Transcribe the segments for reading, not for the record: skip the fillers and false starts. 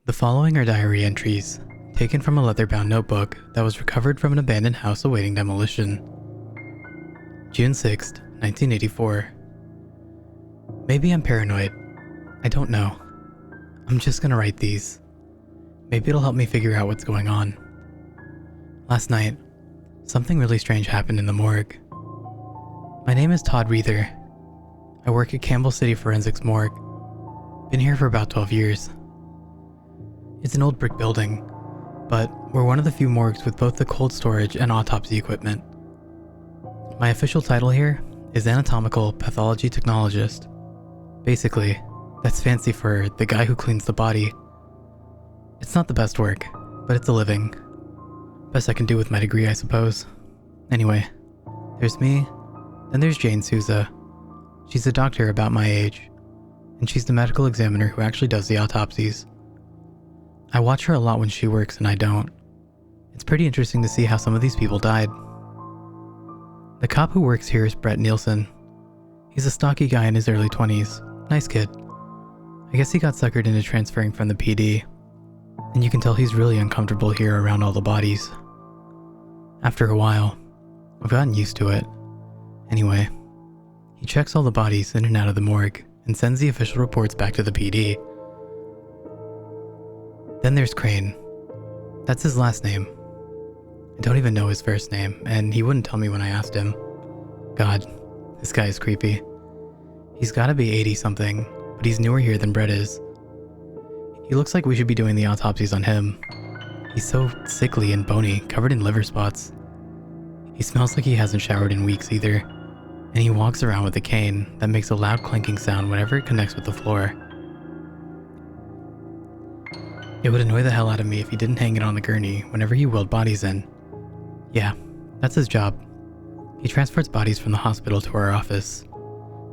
The following are diary entries, taken from a leather-bound notebook that was recovered from an abandoned house awaiting demolition. June 6, 1984. Maybe I'm paranoid. I don't know. I'm just gonna write these. Maybe it'll help me figure out what's going on. Last night, something really strange happened in the morgue. My name is Todd Reether. I work at Campbell City Forensics Morgue. Been here for about 12 years. It's an old brick building, but we're one of the few morgues with both the cold storage and autopsy equipment. My official title here is Anatomical Pathology Technologist. Basically, that's fancy for the guy who cleans the body. It's not the best work, but it's a living. Best I can do with my degree, I suppose. Anyway, there's me, then there's Jane Souza. She's a doctor about my age, and she's the medical examiner who actually does the autopsies. I watch her a lot when she works and I don't. It's pretty interesting to see how some of these people died. The cop who works here is Brett Nielsen. He's a stocky guy in his early 20s. Nice kid. I guess he got suckered into transferring from the PD, and you can tell he's really uncomfortable here around all the bodies. After a while, I've gotten used to it. Anyway, he checks all the bodies in and out of the morgue and sends the official reports back to the PD. Then there's Crane. That's his last name. I don't even know his first name, and he wouldn't tell me when I asked him. God, this guy is creepy. He's gotta be 80-something, but he's newer here than Brett is. He looks like we should be doing the autopsies on him. He's so sickly and bony, covered in liver spots. He smells like he hasn't showered in weeks either, and he walks around with a cane that makes a loud clanking sound whenever it connects with the floor. It would annoy the hell out of me if he didn't hang it on the gurney whenever he wheeled bodies in. Yeah, that's his job. He transports bodies from the hospital to our office.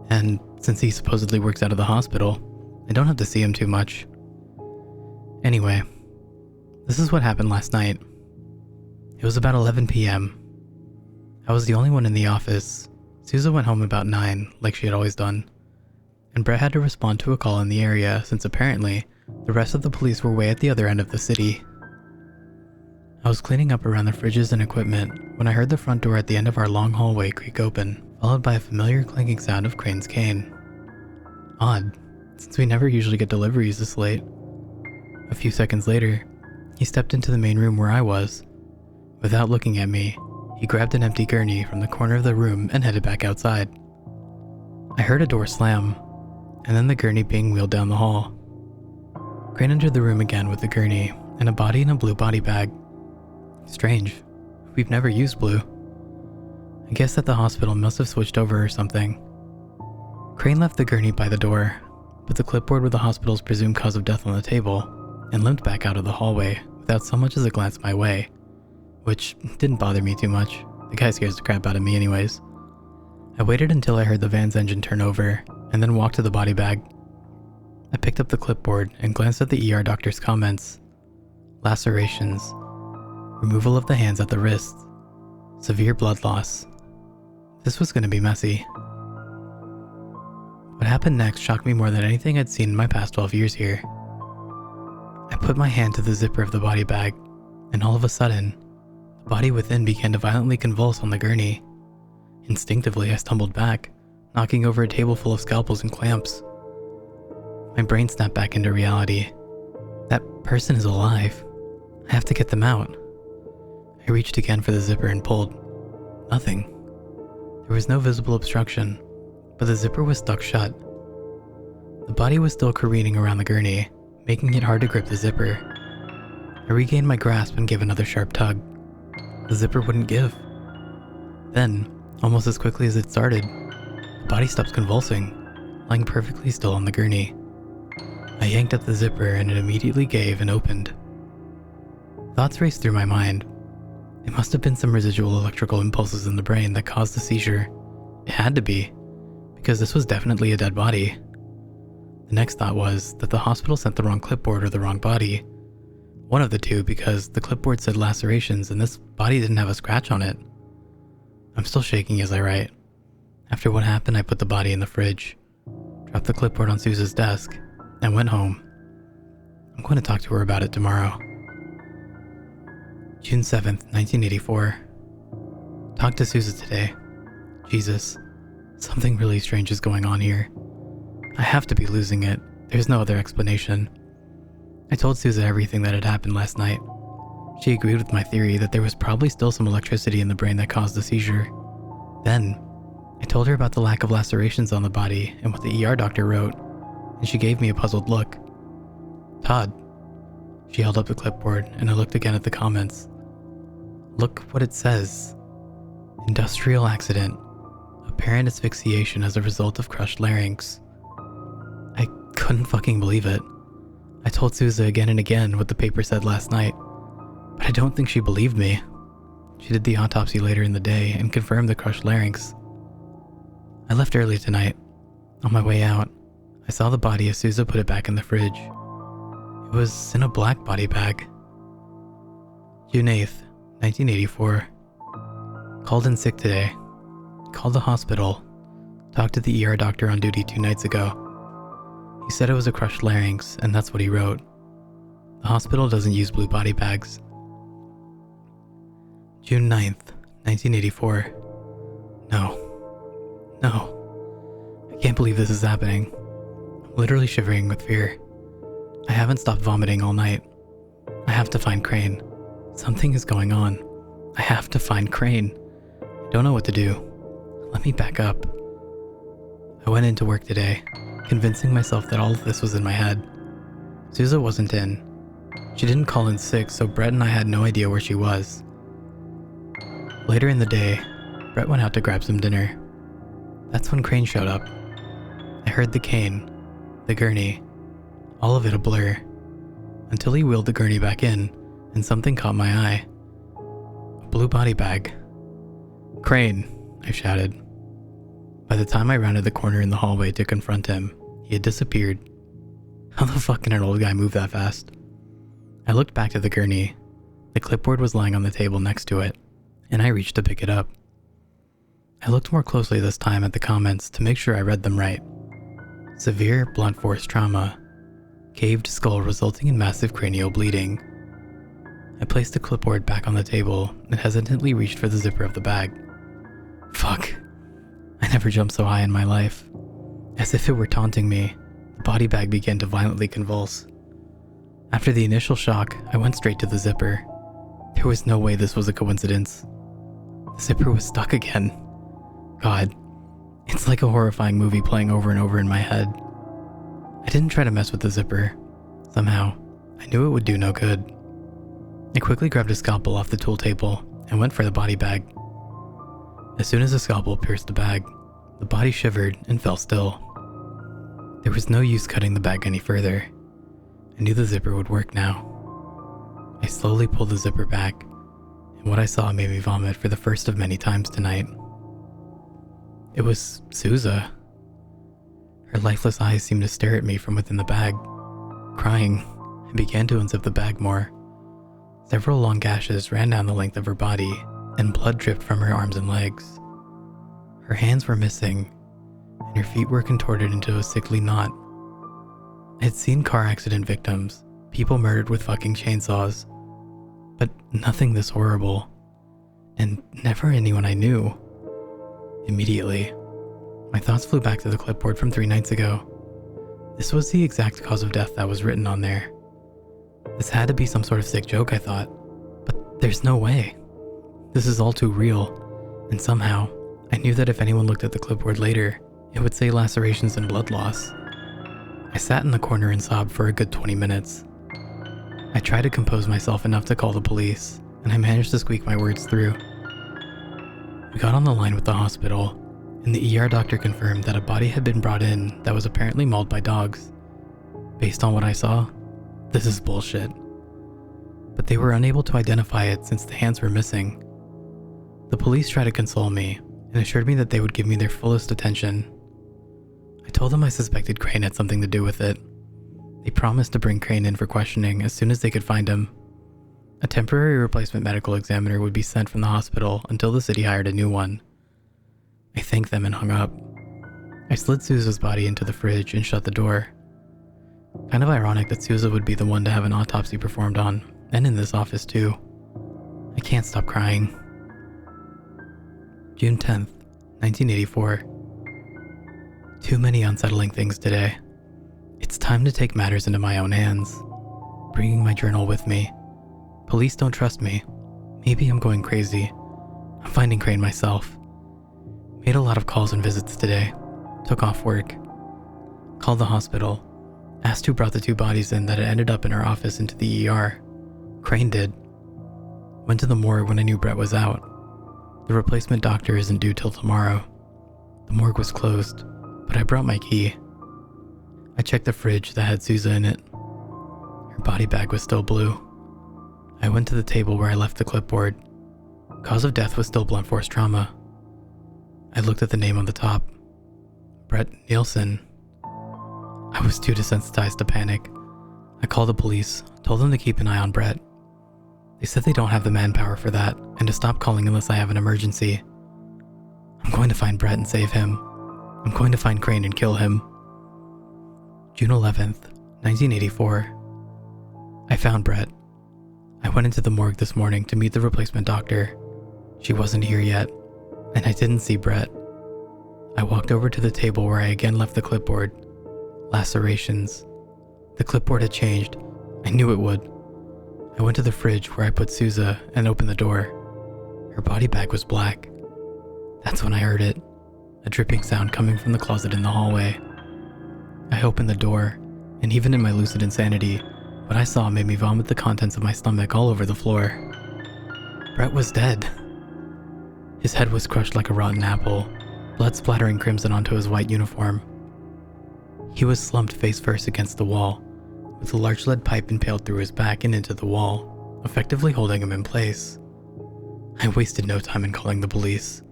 And since he supposedly works out of the hospital, I don't have to see him too much. Anyway, this is what happened last night. It was about 11 p.m. I was the only one in the office. Souza went home about 9, like she had always done. And Brett had to respond to a call in the area since apparently the rest of the police were way at the other end of the city. I was cleaning up around the fridges and equipment when I heard the front door at the end of our long hallway creak open, followed by a familiar clanking sound of Crane's cane. Odd, since we never usually get deliveries this late. A few seconds later, he stepped into the main room where I was. Without looking at me, he grabbed an empty gurney from the corner of the room and headed back outside. I heard a door slam, and then the gurney being wheeled down the hall. Crane entered the room again with the gurney and a body in a blue body bag. Strange. We've never used blue. I guess that the hospital must have switched over or something. Crane left the gurney by the door, put the clipboard with the hospital's presumed cause of death on the table, and limped back out of the hallway without so much as a glance my way, which didn't bother me too much. The guy scares the crap out of me anyways. I waited until I heard the van's engine turn over, and then walked to the body bag. I picked up the clipboard and glanced at the ER doctor's comments. Lacerations. Removal of the hands at the wrists. Severe blood loss. This was going to be messy. What happened next shocked me more than anything I'd seen in my past 12 years here. I put my hand to the zipper of the body bag, and all of a sudden, the body within began to violently convulse on the gurney. Instinctively, I stumbled back, knocking over a table full of scalpels and clamps. My brain snapped back into reality. That person is alive. I have to get them out. I reached again for the zipper and pulled. Nothing. There was no visible obstruction, but the zipper was stuck shut. The body was still careening around the gurney, making it hard to grip the zipper. I regained my grasp and gave another sharp tug. The zipper wouldn't give. Then, almost as quickly as it started, the body stopped convulsing, lying perfectly still on the gurney. I yanked at the zipper and it immediately gave and opened. Thoughts raced through my mind. It must have been some residual electrical impulses in the brain that caused the seizure. It had to be, because this was definitely a dead body. The next thought was that the hospital sent the wrong clipboard or the wrong body. One of the two, because the clipboard said lacerations and this body didn't have a scratch on it. I'm still shaking as I write. After what happened, I put the body in the fridge, dropped the clipboard on Souza's desk, and went home. I'm going to talk to her about it tomorrow. June 7th, 1984. Talked to Sousa today. Jesus, something really strange is going on here. I have to be losing it. There's no other explanation. I told Sousa everything that had happened last night. She agreed with my theory that there was probably still some electricity in the brain that caused the seizure. Then, I told her about the lack of lacerations on the body and what the ER doctor wrote, and she gave me a puzzled look. Todd. She held up the clipboard, and I looked again at the comments. Look what it says. Industrial accident. Apparent asphyxiation as a result of crushed larynx. I couldn't fucking believe it. I told Sousa again and again what the paper said last night, but I don't think she believed me. She did the autopsy later in the day and confirmed the crushed larynx. I left early tonight. On my way out, I saw the body as Sousa put it back in the fridge. It was in a black body bag. June 8th, 1984. Called in sick today. Called the hospital. Talked to the ER doctor on duty 2 nights ago. He said it was a crushed larynx, and that's what he wrote. The hospital doesn't use blue body bags. June 9th, 1984. No. I can't believe this is happening. I'm literally shivering with fear. I haven't stopped vomiting all night. I have to find Crane. Something is going on. I have to find Crane. I don't know what to do. Let me back up. I went into work today, convincing myself that all of this was in my head. Sousa wasn't in. She didn't call in sick, so Brett and I had no idea where she was. Later in the day, Brett went out to grab some dinner. That's when Crane showed up. I heard the cane, the gurney, all of it a blur, until he wheeled the gurney back in, and something caught my eye. A blue body bag. Crane, I shouted. By the time I rounded the corner in the hallway to confront him, he had disappeared. How the fuck can an old guy move that fast? I looked back to the gurney. The clipboard was lying on the table next to it, and I reached to pick it up. I looked more closely this time at the comments to make sure I read them right. Severe blunt force trauma. Caved skull resulting in massive cranial bleeding. I placed the clipboard back on the table and hesitantly reached for the zipper of the bag. Fuck. I never jumped so high in my life. As if it were taunting me, the body bag began to violently convulse. After the initial shock, I went straight to the zipper. There was no way this was a coincidence. The zipper was stuck again. God, it's like a horrifying movie playing over and over in my head. I didn't try to mess with the zipper. Somehow, I knew it would do no good. I quickly grabbed a scalpel off the tool table and went for the body bag. As soon as the scalpel pierced the bag, the body shivered and fell still. There was no use cutting the bag any further. I knew the zipper would work now. I slowly pulled the zipper back, and what I saw made me vomit for the first of many times tonight. It was Sousa. Her lifeless eyes seemed to stare at me from within the bag. Crying, I began to unzip the bag more. Several long gashes ran down the length of her body, and blood dripped from her arms and legs. Her hands were missing, and her feet were contorted into a sickly knot. I had seen car accident victims, people murdered with fucking chainsaws, but nothing this horrible, and never anyone I knew. Immediately, my thoughts flew back to the clipboard from 3 nights ago. This was the exact cause of death that was written on there. This had to be some sort of sick joke, I thought, but there's no way. This is all too real, and somehow, I knew that if anyone looked at the clipboard later, it would say lacerations and blood loss. I sat in the corner and sobbed for a good 20 minutes. I tried to compose myself enough to call the police, and I managed to squeak my words through. We got on the line with the hospital, and the ER doctor confirmed that a body had been brought in that was apparently mauled by dogs. Based on what I saw, this is bullshit. But they were unable to identify it since the hands were missing. The police tried to console me and assured me that they would give me their fullest attention. I told them I suspected Crane had something to do with it. They promised to bring Crane in for questioning as soon as they could find him. A temporary replacement medical examiner would be sent from the hospital until the city hired a new one. I thanked them and hung up. I slid Sousa's body into the fridge and shut the door. Kind of ironic that Sousa would be the one to have an autopsy performed on, and in this office too. I can't stop crying. June 10th, 1984. Too many unsettling things today. It's time to take matters into my own hands. Bringing my journal with me. Police don't trust me. Maybe I'm going crazy. I'm finding Crane myself. Made a lot of calls and visits today. Took off work. Called the hospital. Asked who brought the 2 bodies in that had ended up in our office into the ER. Crane did. Went to the morgue when I knew Brett was out. The replacement doctor isn't due till tomorrow. The morgue was closed, but I brought my key. I checked the fridge that had Sousa in it. Her body bag was still blue. I went to the table where I left the clipboard. Cause of death was still blunt force trauma. I looked at the name on the top. Brett Nielsen. I was too desensitized to panic. I called the police, told them to keep an eye on Brett. They said they don't have the manpower for that, and to stop calling unless I have an emergency. I'm going to find Brett and save him. I'm going to find Crane and kill him. June 11th, 1984. I found Brett. I went into the morgue this morning to meet the replacement doctor. She wasn't here yet, and I didn't see Brett. I walked over to the table where I again left the clipboard. Lacerations. The clipboard had changed. I knew it would. I went to the fridge where I put Sousa and opened the door. Her body bag was black. That's when I heard it. A dripping sound coming from the closet in the hallway. I opened the door, and even in my lucid insanity, what I saw made me vomit the contents of my stomach all over the floor. Brett was dead. His head was crushed like a rotten apple, blood splattering crimson onto his white uniform. He was slumped face first against the wall, with a large lead pipe impaled through his back and into the wall, effectively holding him in place. I wasted no time in calling the police.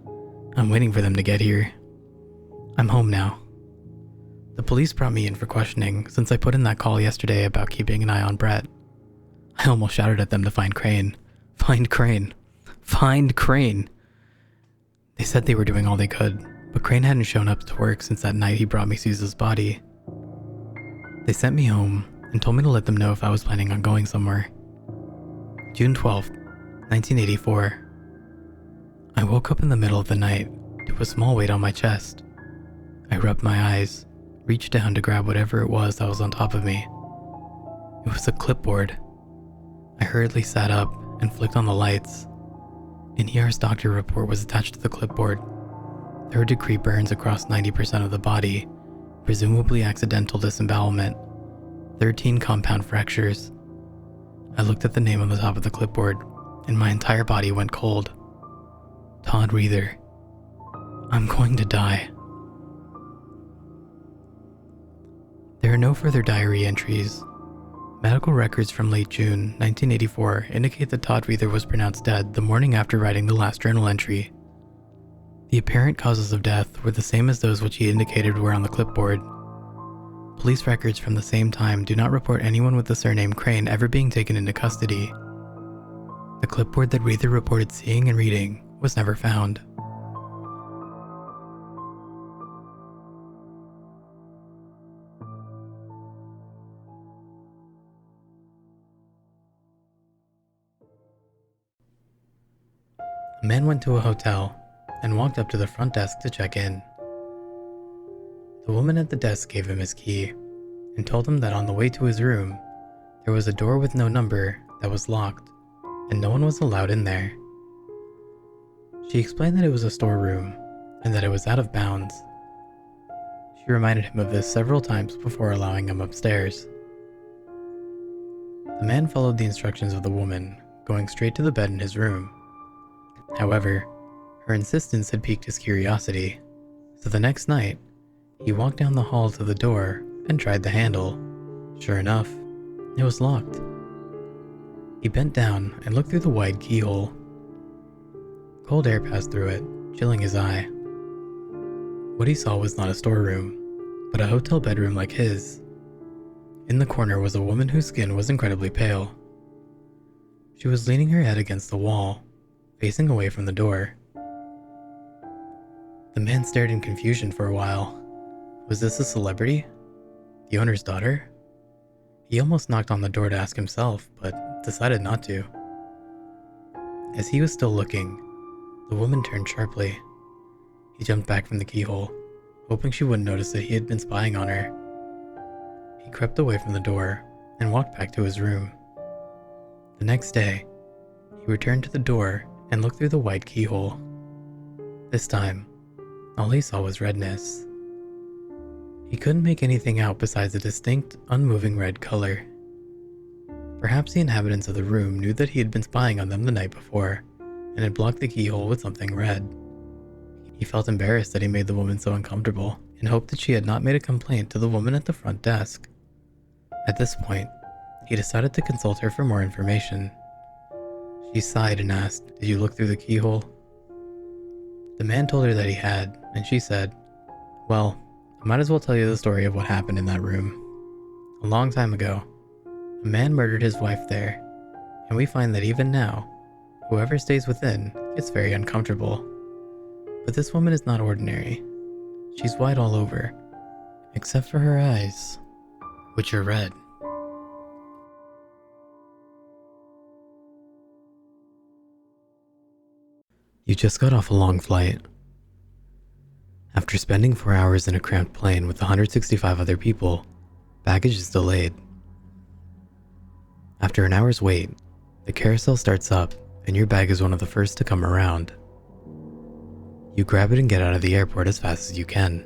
I'm waiting for them to get here. I'm home now. The police brought me in for questioning since I put in that call yesterday about keeping an eye on Brett. I almost shouted at them to find Crane. Find Crane. Find Crane. They said they were doing all they could, but Crane hadn't shown up to work since that night he brought me Sousa's body. They sent me home and told me to let them know if I was planning on going somewhere. June 12th, 1984. I woke up in the middle of the night to a small weight on my chest. I rubbed my eyes, reached down to grab whatever it was that was on top of me. It was a clipboard. I hurriedly sat up and flicked on the lights. An ER's doctor report was attached to the clipboard. 3rd-degree burns across 90% of the body, presumably accidental disembowelment, 13 compound fractures. I looked at the name on the top of the clipboard, and my entire body went cold. Todd Reather. I'm going to die. There are no further diary entries. Medical records from late June 1984 indicate that Todd Reather was pronounced dead the morning after writing the last journal entry. The apparent causes of death were the same as those which he indicated were on the clipboard. Police records from the same time do not report anyone with the surname Crane ever being taken into custody. The clipboard that Reather reported seeing and reading was never found. A man went to a hotel and walked up to the front desk to check in. The woman at the desk gave him his key and told him that on the way to his room, there was a door with no number that was locked and no one was allowed in there. She explained that it was a storeroom and that it was out of bounds. She reminded him of this several times before allowing him upstairs. The man followed the instructions of the woman, going straight to the bed in his room. However, her insistence had piqued his curiosity, so the next night, he walked down the hall to the door and tried the handle. Sure enough, it was locked. He bent down and looked through the wide keyhole. Cold air passed through it, chilling his eye. What he saw was not a storeroom, but a hotel bedroom like his. In the corner was a woman whose skin was incredibly pale. She was leaning her head against the wall, facing away from the door. The man stared in confusion for a while. Was this a celebrity? The owner's daughter? He almost knocked on the door to ask himself, but decided not to. As he was still looking, the woman turned sharply. He jumped back from the keyhole, hoping she wouldn't notice that he had been spying on her. He crept away from the door and walked back to his room. The next day, he returned to the door and looked through the white keyhole. This time, all he saw was redness. He couldn't make anything out besides a distinct, unmoving red color. Perhaps the inhabitants of the room knew that he had been spying on them the night before, and had blocked the keyhole with something red. He felt embarrassed that he made the woman so uncomfortable, and hoped that she had not made a complaint to the woman at the front desk. At this point, he decided to consult her for more information. She sighed and asked, "Did you look through the keyhole?" The man told her that he had, and she said, "Well, I might as well tell you the story of what happened in that room. A long time ago, a man murdered his wife there, and we find that even now, whoever stays within gets very uncomfortable. But this woman is not ordinary. She's white all over, except for her eyes, which are red." You just got off a long flight. After spending 4 hours in a cramped plane with 165 other people, baggage is delayed. After an hour's wait, the carousel starts up and your bag is one of the first to come around. You grab it and get out of the airport as fast as you can.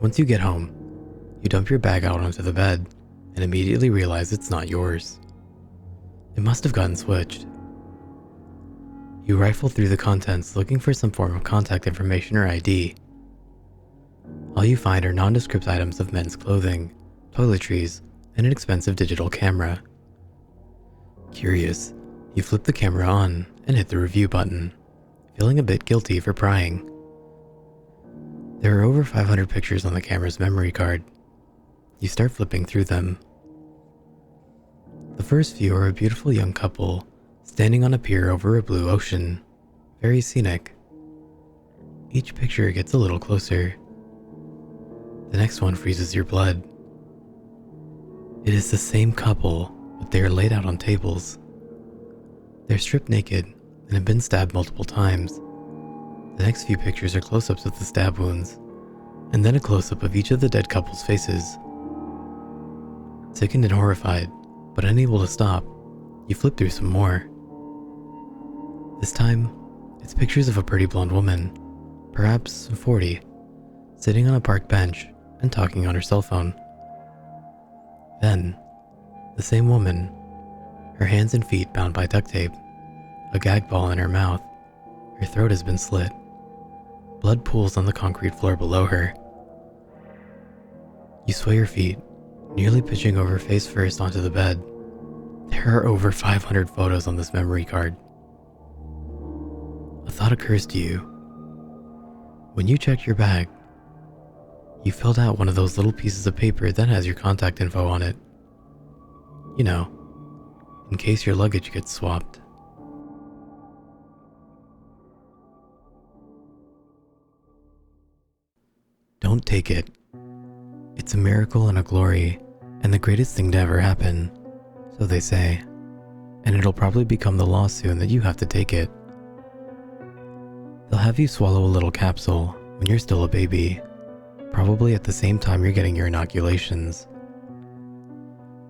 Once you get home, you dump your bag out onto the bed and immediately realize it's not yours. It must have gotten switched. You rifle through the contents looking for some form of contact information or ID. All you find are nondescript items of men's clothing, toiletries, and an expensive digital camera. Curious, you flip the camera on and hit the review button, feeling a bit guilty for prying. There are over 500 pictures on the camera's memory card. You start flipping through them. The first few are a beautiful young couple standing on a pier over a blue ocean. Very scenic. Each picture gets a little closer. The next one freezes your blood. It is the same couple, but they are laid out on tables. They're stripped naked and have been stabbed multiple times. The next few pictures are close-ups of the stab wounds, and then a close-up of each of the dead couple's faces. Sickened and horrified, but unable to stop, you flip through some more. This time, it's pictures of a pretty blonde woman, perhaps 40, sitting on a park bench and talking on her cell phone. Then, the same woman, her hands and feet bound by duct tape, a gag ball in her mouth, her throat has been slit. Blood pools on the concrete floor below her. You sway your feet, nearly pitching over face first onto the bed. There are over 500 photos on this memory card. A thought occurs to you. When you checked your bag, you filled out one of those little pieces of paper that has your contact info on it. You know, in case your luggage gets swapped. Don't take it. It's a miracle and a glory, and the greatest thing to ever happen, so they say. And it'll probably become the law soon that you have to take it. They'll have you swallow a little capsule when you're still a baby, probably at the same time you're getting your inoculations.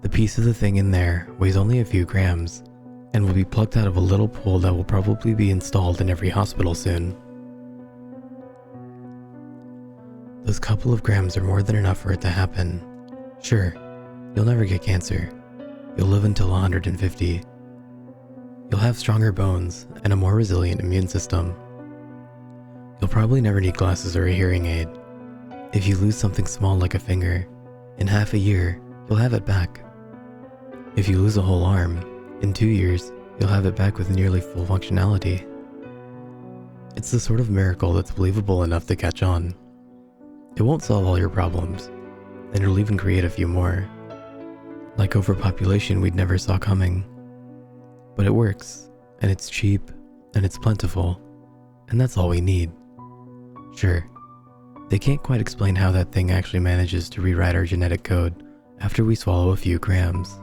The piece of the thing in there weighs only a few grams, and will be plucked out of a little pool that will probably be installed in every hospital soon. Those couple of grams are more than enough for it to happen. Sure, you'll never get cancer. You'll live until 150. You'll have stronger bones and a more resilient immune system. You'll probably never need glasses or a hearing aid. If you lose something small like a finger, in half a year, you'll have it back. If you lose a whole arm, in 2 years, you'll have it back with nearly full functionality. It's the sort of miracle that's believable enough to catch on. It won't solve all your problems, and it'll even create a few more. Like overpopulation we'd never saw coming. But it works, and it's cheap, and it's plentiful, and that's all we need. Sure, they can't quite explain how that thing actually manages to rewrite our genetic code after we swallow a few grams.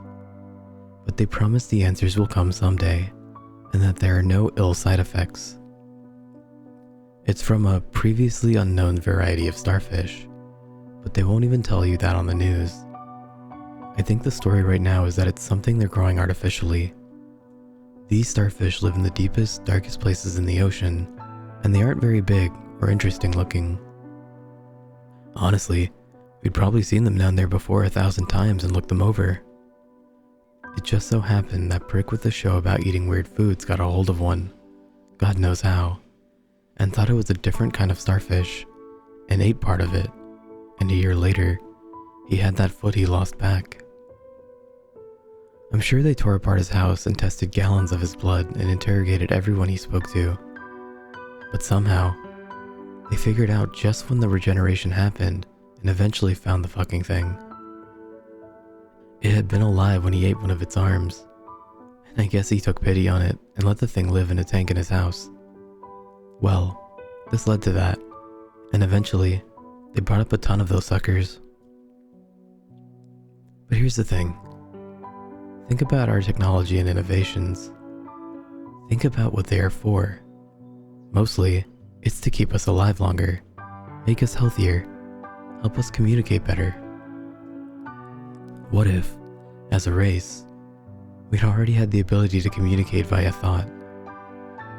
But they promise the answers will come someday, and that there are no ill side effects. It's from a previously unknown variety of starfish, but they won't even tell you that on the news. I think the story right now is that it's something they're growing artificially. These starfish live in the deepest, darkest places in the ocean, and they aren't very big or interesting looking. Honestly, we'd probably seen them down there before 1,000 times and looked them over. It just so happened that prick with the show about eating weird foods got a hold of one, God knows how, and thought it was a different kind of starfish, and ate part of it, and a year later, he had that foot he lost back. I'm sure they tore apart his house and tested gallons of his blood and interrogated everyone he spoke to. But somehow, they figured out just when the regeneration happened and eventually found the fucking thing. It had been alive when he ate one of its arms, and I guess he took pity on it and let the thing live in a tank in his house. Well, this led to that, and eventually, they brought up a ton of those suckers. But here's the thing. Think about our technology and innovations. Think about what they are for. Mostly, it's to keep us alive longer, make us healthier, help us communicate better. What if, as a race, we'd already had the ability to communicate via thought?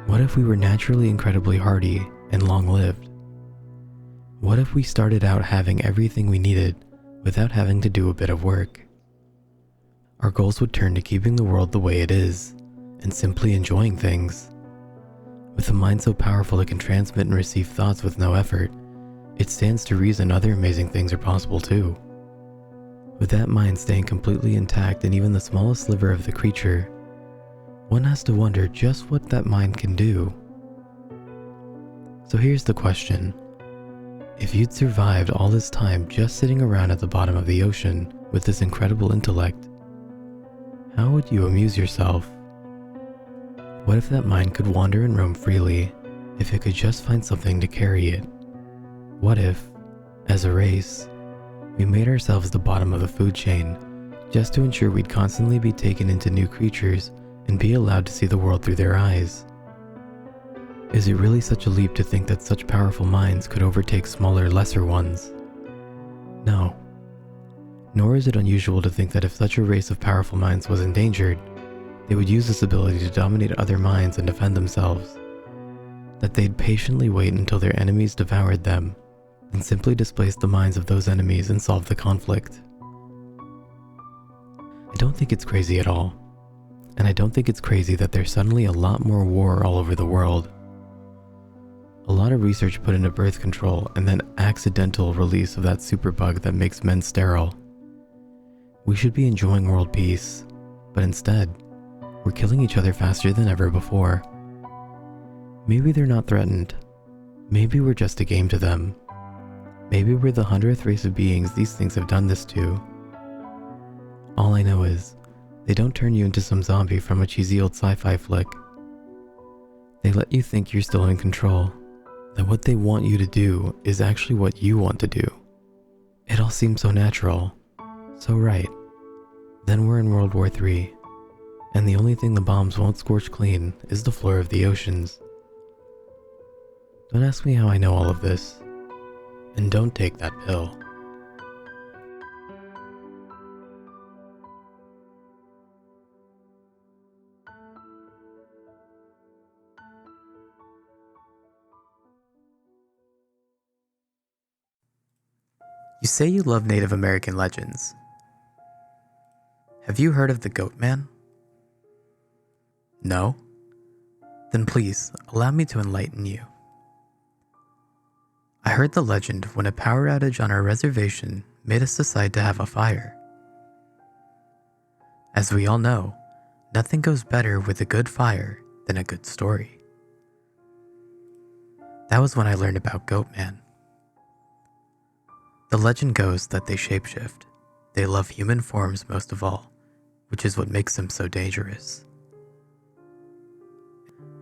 What if we were naturally incredibly hardy and long-lived? What if we started out having everything we needed without having to do a bit of work? Our goals would turn to keeping the world the way it is and simply enjoying things. With a mind so powerful it can transmit and receive thoughts with no effort, it stands to reason other amazing things are possible too. With that mind staying completely intact in even the smallest sliver of the creature, one has to wonder just what that mind can do. So here's the question. If you'd survived all this time just sitting around at the bottom of the ocean with this incredible intellect, how would you amuse yourself? What if that mind could wander and roam freely, if it could just find something to carry it? What if, as a race, we made ourselves the bottom of the food chain, just to ensure we'd constantly be taken into new creatures and be allowed to see the world through their eyes? Is it really such a leap to think that such powerful minds could overtake smaller, lesser ones? No. Nor is it unusual to think that if such a race of powerful minds was endangered, they would use this ability to dominate other minds and defend themselves. That they'd patiently wait until their enemies devoured them, and simply displace the minds of those enemies and solve the conflict. I don't think it's crazy at all. And I don't think it's crazy that there's suddenly a lot more war all over the world. A lot of research put into birth control and then accidental release of that superbug that makes men sterile. We should be enjoying world peace, but instead, we're killing each other faster than ever before. Maybe they're not threatened. Maybe we're just a game to them. Maybe we're the 100th race of beings these things have done this to. All I know is, they don't turn you into some zombie from a cheesy old sci-fi flick. They let you think you're still in control, that what they want you to do is actually what you want to do. It all seems so natural, so right. Then we're in World War III, and the only thing the bombs won't scorch clean is the floor of the oceans. Don't ask me how I know all of this, and don't take that pill. You say you love Native American legends. Have you heard of the Goatman? No? Then please, allow me to enlighten you. I heard the legend when a power outage on our reservation made us decide to have a fire. As we all know, nothing goes better with a good fire than a good story. That was when I learned about Goatman. The legend goes that they shapeshift. They love human forms most of all, which is what makes them so dangerous.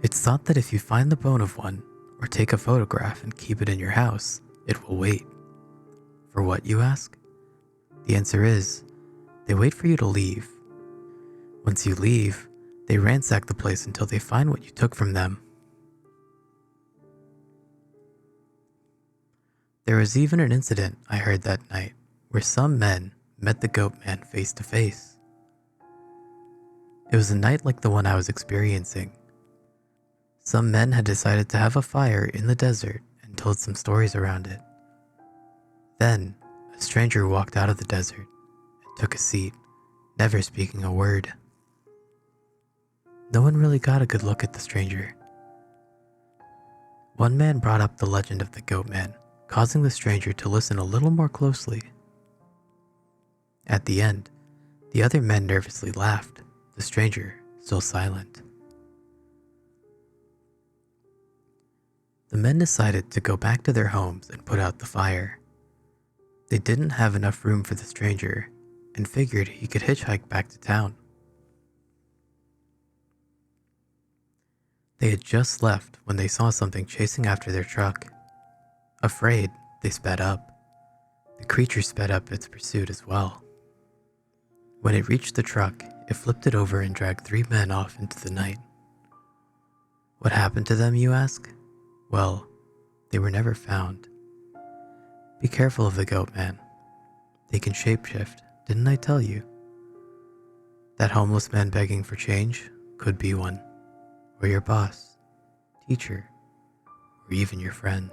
It's thought that if you find the bone of one, or take a photograph and keep it in your house, it will wait. For what, you ask? The answer is, They wait for you to leave. Once you leave, they ransack the place until they find what you took from them. There was even an incident I heard that night where some men met the Goatman face to face. It was a night like the one I was experiencing. Some men had decided to have a fire in the desert and told some stories around it. Then, a stranger walked out of the desert and took a seat, never speaking a word. No one really got a good look at the stranger. One man brought up the legend of the Goatman, causing the stranger to listen a little more closely. At the end, the other men nervously laughed, the stranger still silent. The men decided to go back to their homes and put out the fire. They didn't have enough room for the stranger and figured he could hitchhike back to town. They had just left when they saw something chasing after their truck. Afraid, they sped up. The creature sped up its pursuit as well. When it reached the truck, it flipped it over and dragged 3 men off into the night. What happened to them, you ask? Well, they were never found. Be careful of the Goatman. They can shapeshift, didn't I tell you? That homeless man begging for change could be one, or your boss, teacher, or even your friends.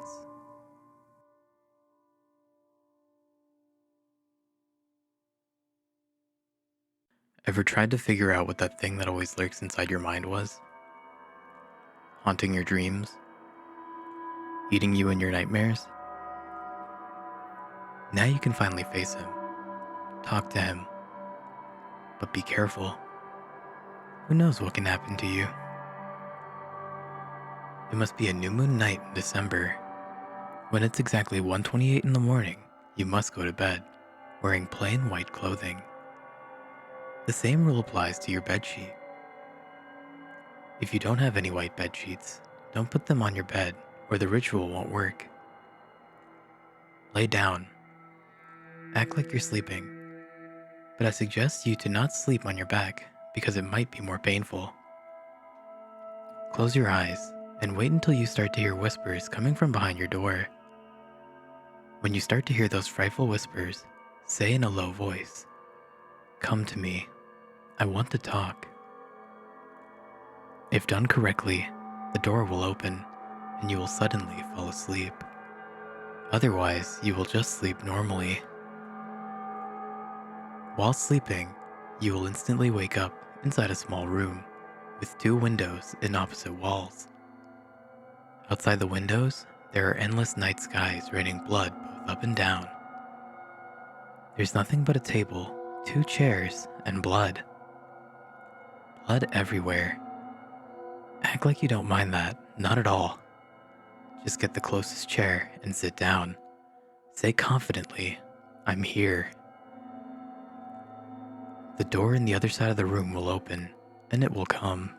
Ever tried to figure out what that thing that always lurks inside your mind was? Haunting your dreams? Eating you in your nightmares? Now you can finally face him. Talk to him. But be careful. Who knows what can happen to you? It must be a new moon night in December. When it's exactly 1:28 in the morning, you must go to bed, wearing plain white clothing. The same rule applies to your bedsheet. If you don't have any white bed sheets, don't put them on your bed or the ritual won't work. Lay down. Act like you're sleeping. But I suggest you to not sleep on your back because it might be more painful. Close your eyes and wait until you start to hear whispers coming from behind your door. When you start to hear those frightful whispers, say in a low voice, "Come to me. I want to talk." If done correctly, the door will open and you will suddenly fall asleep. Otherwise, you will just sleep normally. While sleeping, you will instantly wake up inside a small room with 2 windows in opposite walls. Outside the windows, there are endless night skies raining blood both up and down. There's nothing but a table, 2 chairs, and blood. Blood everywhere. Act like you don't mind that, not at all. Just get the closest chair and sit down. Say confidently, "I'm here." The door in the other side of the room will open, and it will come.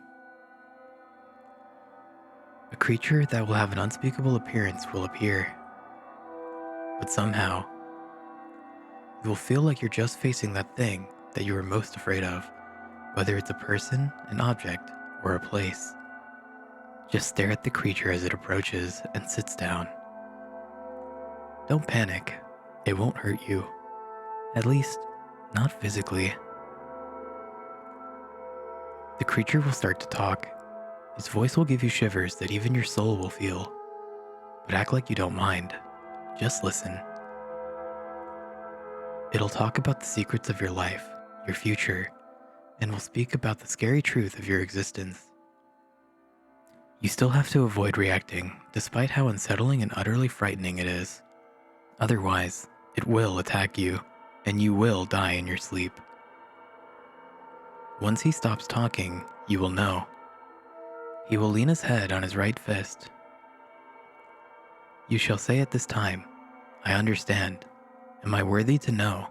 A creature that will have an unspeakable appearance will appear. But somehow, you will feel like you're just facing that thing that you were most afraid of, whether it's a person, an object, or a place. Just stare at the creature as it approaches and sits down. Don't panic. It won't hurt you. At least, not physically. The creature will start to talk. Its voice will give you shivers that even your soul will feel. But act like you don't mind. Just listen. It'll talk about the secrets of your life, your future, and will speak about the scary truth of your existence. You still have to avoid reacting, despite how unsettling and utterly frightening it is. Otherwise, it will attack you, and you will die in your sleep. Once he stops talking, you will know. He will lean his head on his right fist. You shall say at this time, "I understand. Am I worthy to know?"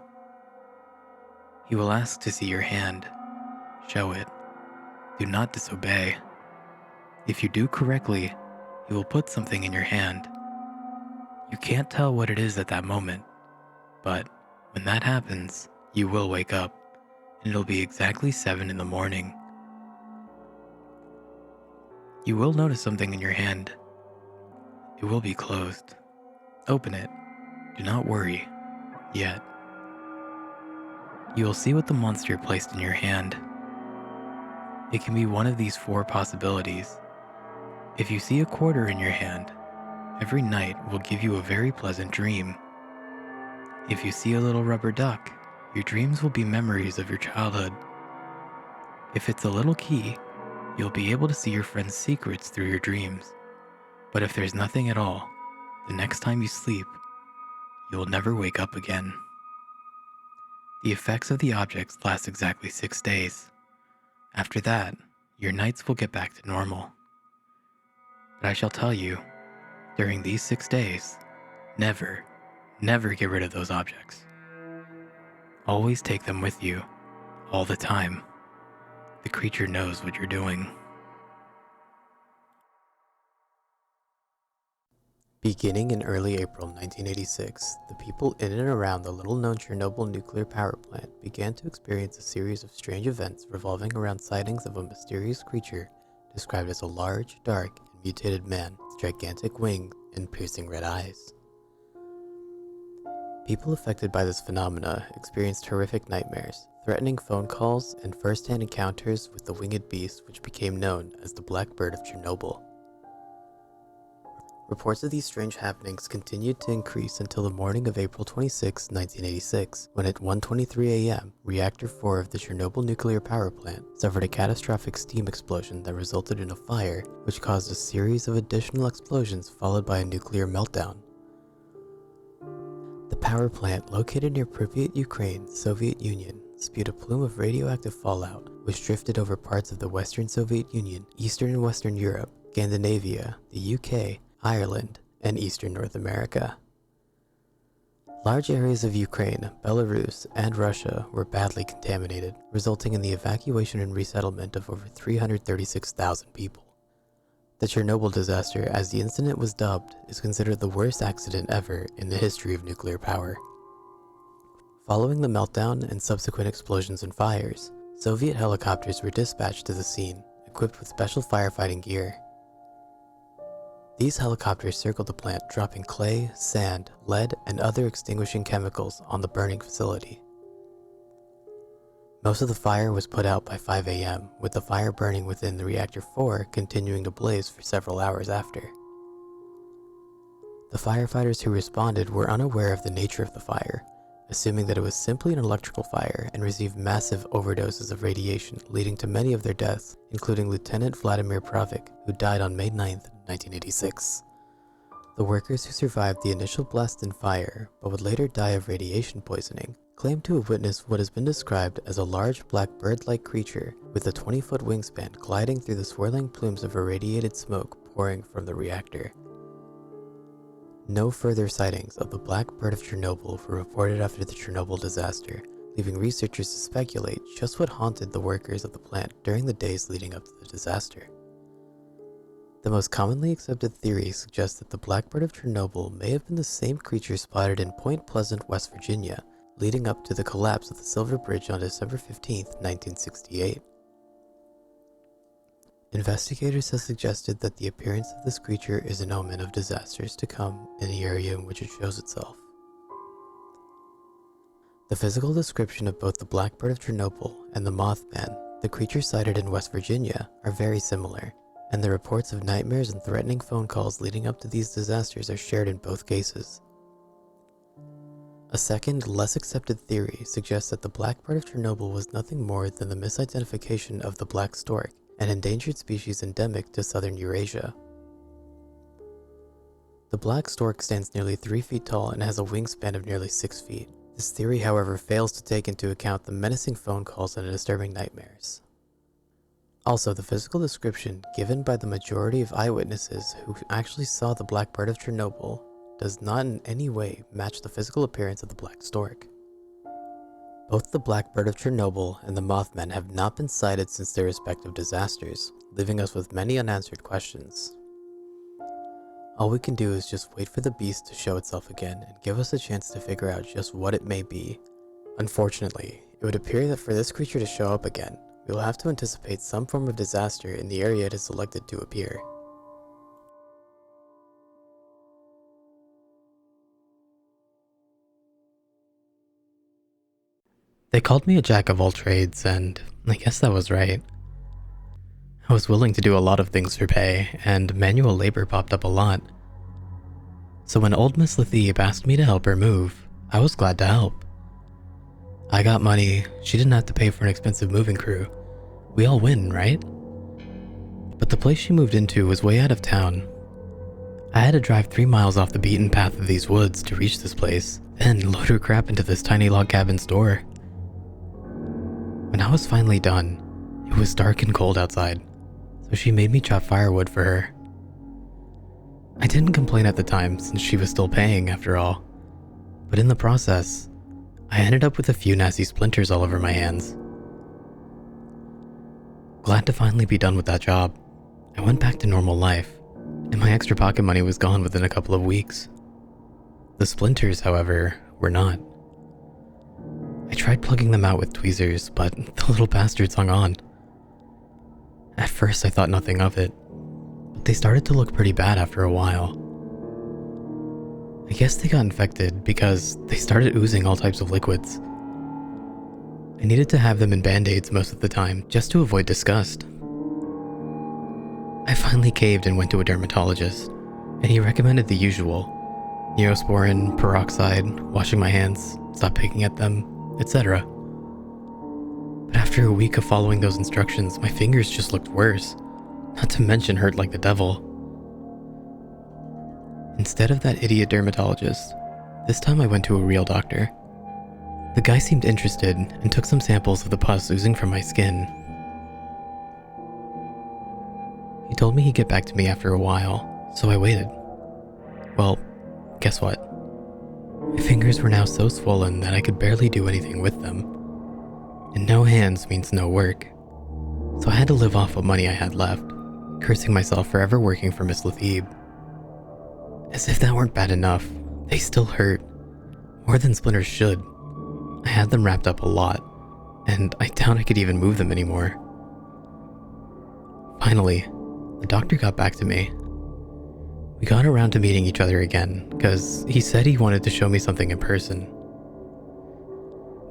He will ask to see your hand. Show it. Do not disobey. If you do correctly, he will put something in your hand. You can't tell what it is at that moment, but when that happens, you will wake up and it'll be exactly 7 in the morning. You will notice something in your hand. It will be closed. Open it. Do not worry. Yet. You will see what the monster placed in your hand. It can be one of these 4 possibilities. If you see a quarter in your hand, every night will give you a very pleasant dream. If you see a little rubber duck, your dreams will be memories of your childhood. If it's a little key, you'll be able to see your friend's secrets through your dreams. But if there's nothing at all, the next time you sleep, you will never wake up again. The effects of the objects last exactly 6 days. After that, your nights will get back to normal. But I shall tell you, during these 6 days, never get rid of those objects. Always take them with you, all the time. The creature knows what you're doing. Beginning in early April 1986, the people in and around the little-known Chernobyl nuclear power plant began to experience a series of strange events revolving around sightings of a mysterious creature described as a large, dark, and mutated man with gigantic wings and piercing red eyes. People affected by this phenomena experienced horrific nightmares, threatening phone calls, and first-hand encounters with the winged beast which became known as the Blackbird of Chernobyl. Reports of these strange happenings continued to increase until the morning of April 26, 1986, when at 1:23 a.m., Reactor 4 of the Chernobyl nuclear power plant suffered a catastrophic steam explosion that resulted in a fire which caused a series of additional explosions followed by a nuclear meltdown. The power plant, located near Pripyat, Ukraine, Soviet Union, spewed a plume of radioactive fallout which drifted over parts of the Western Soviet Union, Eastern and Western Europe, Scandinavia, the UK, Ireland, and Eastern North America. Large areas of Ukraine, Belarus, and Russia were badly contaminated, resulting in the evacuation and resettlement of over 336,000 people. The Chernobyl disaster, as the incident was dubbed, is considered the worst accident ever in the history of nuclear power. Following the meltdown and subsequent explosions and fires, Soviet helicopters were dispatched to the scene, equipped with special firefighting gear. These helicopters circled the plant, dropping clay, sand, lead, and other extinguishing chemicals on the burning facility. Most of the fire was put out by 5 a.m., with the fire burning within the Reactor 4 continuing to blaze for several hours after. The firefighters who responded were unaware of the nature of the fire, assuming that it was simply an electrical fire, and received massive overdoses of radiation, leading to many of their deaths, including Lieutenant Vladimir Pravik, who died on May 9, 1986. The workers who survived the initial blast and fire, but would later die of radiation poisoning, claimed to have witnessed what has been described as a large black bird-like creature with a 20-foot wingspan gliding through the swirling plumes of irradiated smoke pouring from the reactor. No further sightings of the Blackbird of Chernobyl were reported after the Chernobyl disaster, leaving researchers to speculate just what haunted the workers of the plant during the days leading up to the disaster. The most commonly accepted theory suggests that the Blackbird of Chernobyl may have been the same creature spotted in Point Pleasant, West Virginia, leading up to the collapse of the Silver Bridge on December 15, 1968. Investigators have suggested that the appearance of this creature is an omen of disasters to come in the area in which it shows itself. The physical description of both the Blackbird of Chernobyl and the Mothman, the creature sighted in West Virginia, are very similar, and the reports of nightmares and threatening phone calls leading up to these disasters are shared in both cases. A second, less accepted theory suggests that the Blackbird of Chernobyl was nothing more than the misidentification of the black stork, an endangered species endemic to southern Eurasia. The black stork stands nearly 3 feet tall and has a wingspan of nearly 6 feet. This theory, however, fails to take into account the menacing phone calls and disturbing nightmares. Also, the physical description given by the majority of eyewitnesses who actually saw the Blackbird of Chernobyl does not in any way match the physical appearance of the black stork. Both the Blackbird of Chernobyl and the Mothman have not been sighted since their respective disasters, leaving us with many unanswered questions. All we can do is just wait for the beast to show itself again and give us a chance to figure out just what it may be, Unfortunately, it would appear that for this creature to show up again, we will have to anticipate some form of disaster in the area it has selected to appear. They called me a jack of all trades, and I guess that was right. I was willing to do a lot of things for pay, and manual labor popped up a lot. So when old Miss Lathebe asked me to help her move, I was glad to help. I got money, she didn't have to pay for an expensive moving crew. We all win, right? But the place she moved into was way out of town. I had to drive 3 miles off the beaten path of these woods to reach this place, then load her crap into this tiny log cabin store. When I was finally done, it was dark and cold outside, so she made me chop firewood for her. I didn't complain at the time since she was still paying after all, but in the process, I ended up with a few nasty splinters all over my hands. Glad to finally be done with that job, I went back to normal life, and my extra pocket money was gone within a couple of weeks. The splinters, however, were not. I tried plugging them out with tweezers, but the little bastards hung on. At first I thought nothing of it, but they started to look pretty bad after a while. I guess they got infected because they started oozing all types of liquids. I needed to have them in band-aids most of the time just to avoid disgust. I finally caved and went to a dermatologist, and he recommended the usual: Neosporin, peroxide, washing my hands, stop picking at them, etc. But after a week of following those instructions, my fingers just looked worse, not to mention hurt like the devil. Instead of that idiot dermatologist, this time I went to a real doctor. The guy seemed interested and took some samples of the pus oozing from my skin. He told me he'd get back to me after a while, so I waited. Well, guess what? My fingers were now so swollen that I could barely do anything with them. And no hands means no work. So I had to live off what money I had left, cursing myself for ever working for Miss Lathebe. As if that weren't bad enough, they still hurt. More than splinters should. I had them wrapped up a lot, and I doubt I could even move them anymore. Finally, the doctor got back to me. We got around to meeting each other again, because he said he wanted to show me something in person.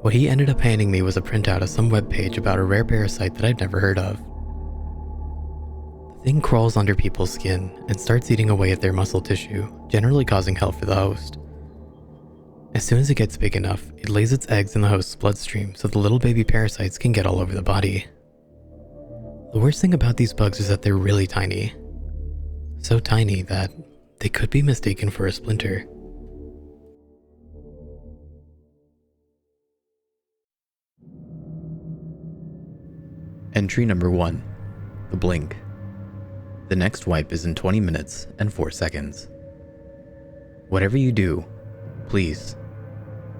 What he ended up handing me was a printout of some webpage about a rare parasite that I'd never heard of. The thing crawls under people's skin and starts eating away at their muscle tissue, generally causing hell for the host. As soon as it gets big enough, it lays its eggs in the host's bloodstream so the little baby parasites can get all over the body. The worst thing about these bugs is that they're really tiny. So tiny that they could be mistaken for a splinter. Entry number 1. The Blink. The next wipe is in 20 minutes and 4 seconds. Whatever you do, please,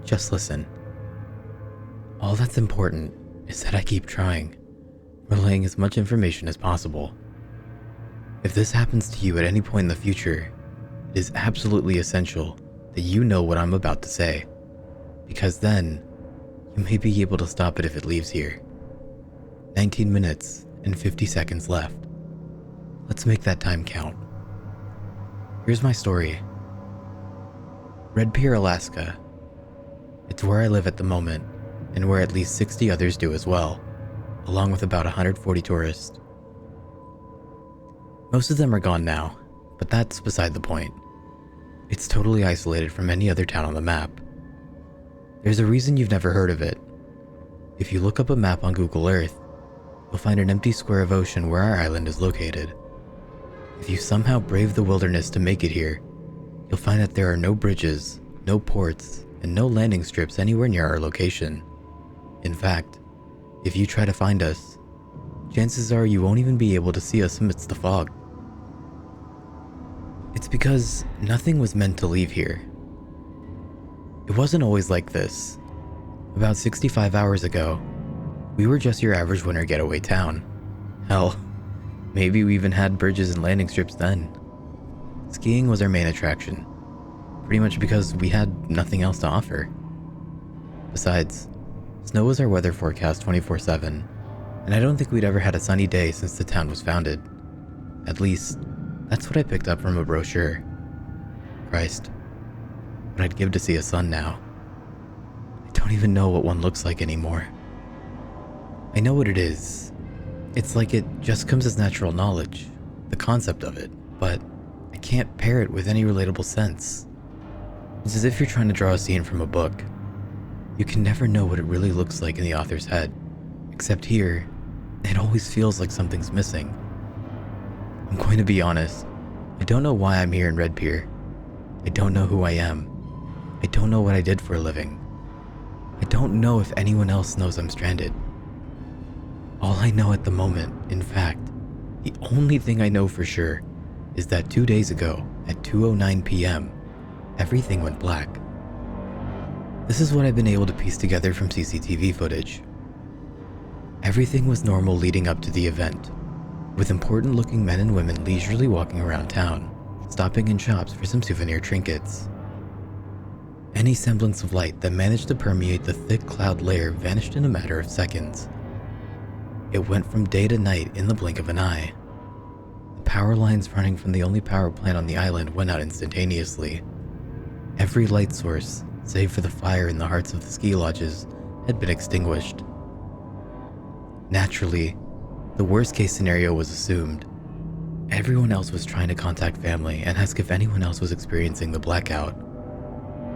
just listen. All that's important is that I keep trying, relaying as much information as possible. If this happens to you at any point in the future, it is absolutely essential that you know what I'm about to say, because then you may be able to stop it if it leaves here. 19 minutes and 50 seconds left. Let's make that time count. Here's my story. Red Pier, Alaska. It's where I live at the moment, and where at least 60 others do as well, along with about 140 tourists. Most of them are gone now, but that's beside the point. It's totally isolated from any other town on the map. There's a reason you've never heard of it. If you look up a map on Google Earth, you'll find an empty square of ocean where our island is located. If you somehow brave the wilderness to make it here, you'll find that there are no bridges, no ports, and no landing strips anywhere near our location. In fact, if you try to find us, chances are you won't even be able to see us amidst the fog. It's because nothing was meant to leave here. It wasn't always like this. About 65 hours ago, we were just your average winter getaway town. Hell, maybe we even had bridges and landing strips then. Skiing was our main attraction, pretty much because we had nothing else to offer. Besides, Snow was our weather forecast 24/7, and I don't think we'd ever had a sunny day since the town was founded. At least, that's what I picked up from a brochure. Christ, what I'd give to see a sun now. I don't even know what one looks like anymore. I know what it is. It's like it just comes as natural knowledge, the concept of it, but I can't pair it with any relatable sense. It's as if you're trying to draw a scene from a book. You can never know what it really looks like in the author's head, except here, it always feels like something's missing. I'm going to be honest, I don't know why I'm here in Red Pier. I don't know who I am. I don't know what I did for a living. I don't know if anyone else knows I'm stranded. All I know at the moment, in fact, the only thing I know for sure, is that 2 days ago, at 2:09 p.m., everything went black. This is what I've been able to piece together from CCTV footage. Everything was normal leading up to the event, with important-looking men and women leisurely walking around town, stopping in shops for some souvenir trinkets. Any semblance of light that managed to permeate the thick cloud layer vanished in a matter of seconds. It went from day to night in the blink of an eye. The power lines running from the only power plant on the island went out instantaneously. Every light source, save for the fire in the hearts of the ski lodges, had been extinguished. Naturally, the worst-case scenario was assumed. Everyone else was trying to contact family and ask if anyone else was experiencing the blackout.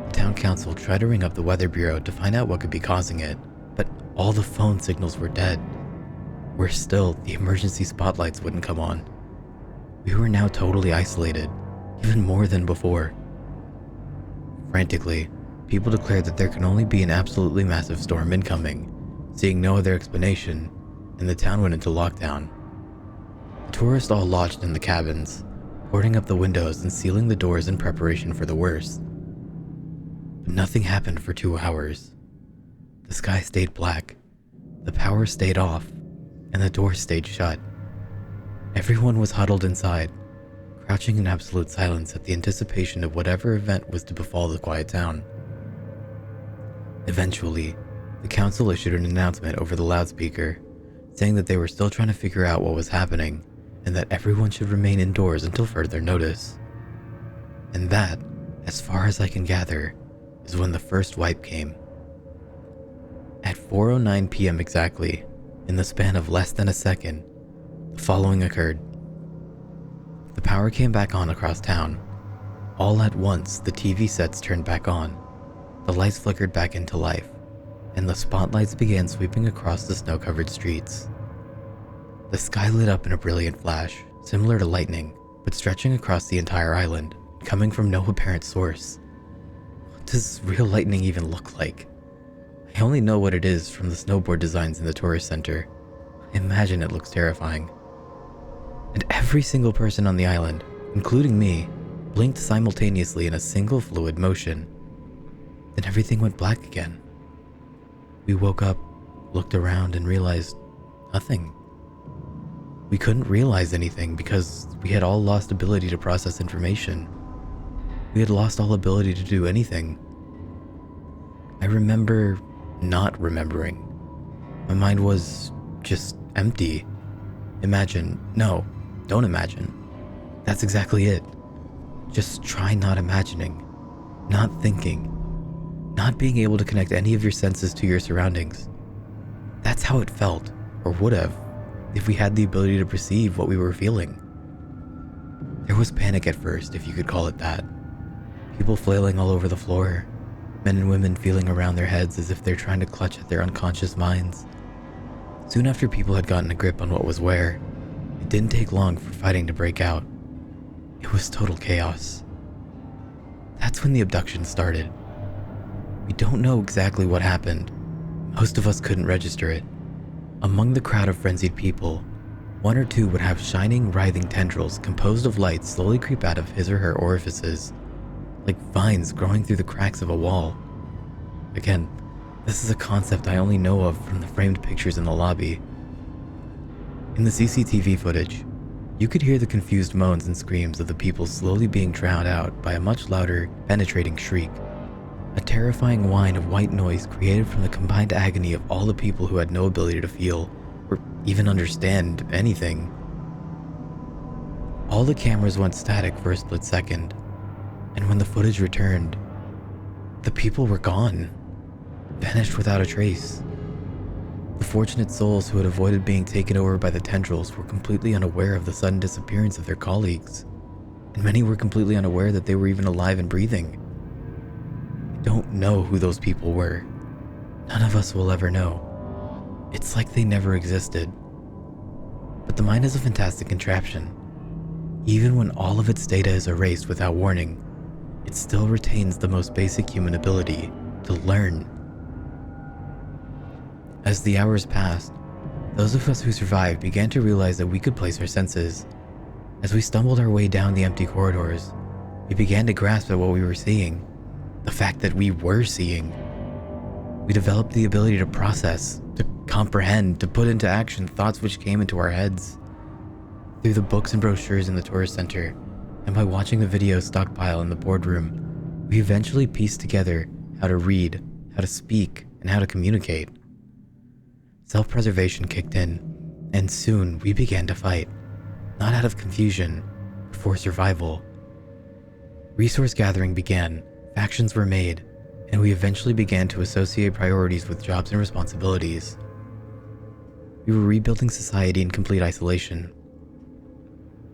The town council tried to ring up the weather bureau to find out what could be causing it, but all the phone signals were dead. Worse still, the emergency spotlights wouldn't come on. We were now totally isolated, even more than before. Frantically, people declared that there can only be an absolutely massive storm incoming, seeing no other explanation, and the town went into lockdown. The tourists all lodged in the cabins, boarding up the windows and sealing the doors in preparation for the worst. But nothing happened for 2 hours. The sky stayed black, the power stayed off, and the doors stayed shut. Everyone was huddled inside, crouching in absolute silence at the anticipation of whatever event was to befall the quiet town. Eventually, the council issued an announcement over the loudspeaker, saying that they were still trying to figure out what was happening, and that everyone should remain indoors until further notice. And that, as far as I can gather, is when the first wipe came. At 4:09 p.m. exactly, in the span of less than a second, the following occurred. The power came back on across town. All at once, the TV sets turned back on, the lights flickered back into life, and the spotlights began sweeping across the snow-covered streets. The sky lit up in a brilliant flash, similar to lightning, but stretching across the entire island, coming from no apparent source. What does real lightning even look like? I only know what it is from the snowboard designs in the tourist center. I imagine it looks terrifying. And every single person on the island, including me, blinked simultaneously in a single fluid motion. Then everything went black again. We woke up, looked around, and realized nothing. We couldn't realize anything because we had all lost ability to process information. We had lost all ability to do anything. I remember not remembering. My mind was just empty. No, don't imagine. That's exactly it. Just try not imagining, not thinking, not being able to connect any of your senses to your surroundings. That's how it felt, or would have, if we had the ability to perceive what we were feeling. There was panic at first, if you could call it that. People flailing all over the floor, men and women feeling around their heads as if they're trying to clutch at their unconscious minds. Soon after people had gotten a grip on what was where, it didn't take long for fighting to break out. It was total chaos. That's when the abduction started. We don't know exactly what happened. Most of us couldn't register it. Among the crowd of frenzied people, one or two would have shining, writhing tendrils composed of light slowly creep out of his or her orifices, like vines growing through the cracks of a wall. Again, this is a concept I only know of from the framed pictures in the lobby. In the CCTV footage, you could hear the confused moans and screams of the people slowly being drowned out by a much louder, penetrating shriek. A terrifying whine of white noise created from the combined agony of all the people who had no ability to feel or even understand anything. All the cameras went static for a split second, and when the footage returned, the people were gone, vanished without a trace. The fortunate souls who had avoided being taken over by the tendrils were completely unaware of the sudden disappearance of their colleagues, and many were completely unaware that they were even alive and breathing. I don't know who those people were. None of us will ever know. It's like they never existed. But the mind is a fantastic contraption. Even when all of its data is erased without warning, it still retains the most basic human ability to learn. As the hours passed, those of us who survived began to realize that we could place our senses. As we stumbled our way down the empty corridors, we began to grasp at what we were seeing, the fact that we were seeing. We developed the ability to process, to comprehend, to put into action thoughts which came into our heads. Through the books and brochures in the tourist center, and by watching the videos stockpile in the boardroom, we eventually pieced together how to read, how to speak, and how to communicate. Self-preservation kicked in, and soon we began to fight, not out of confusion, but for survival. Resource gathering began, factions were made, and we eventually began to associate priorities with jobs and responsibilities. We were rebuilding society in complete isolation.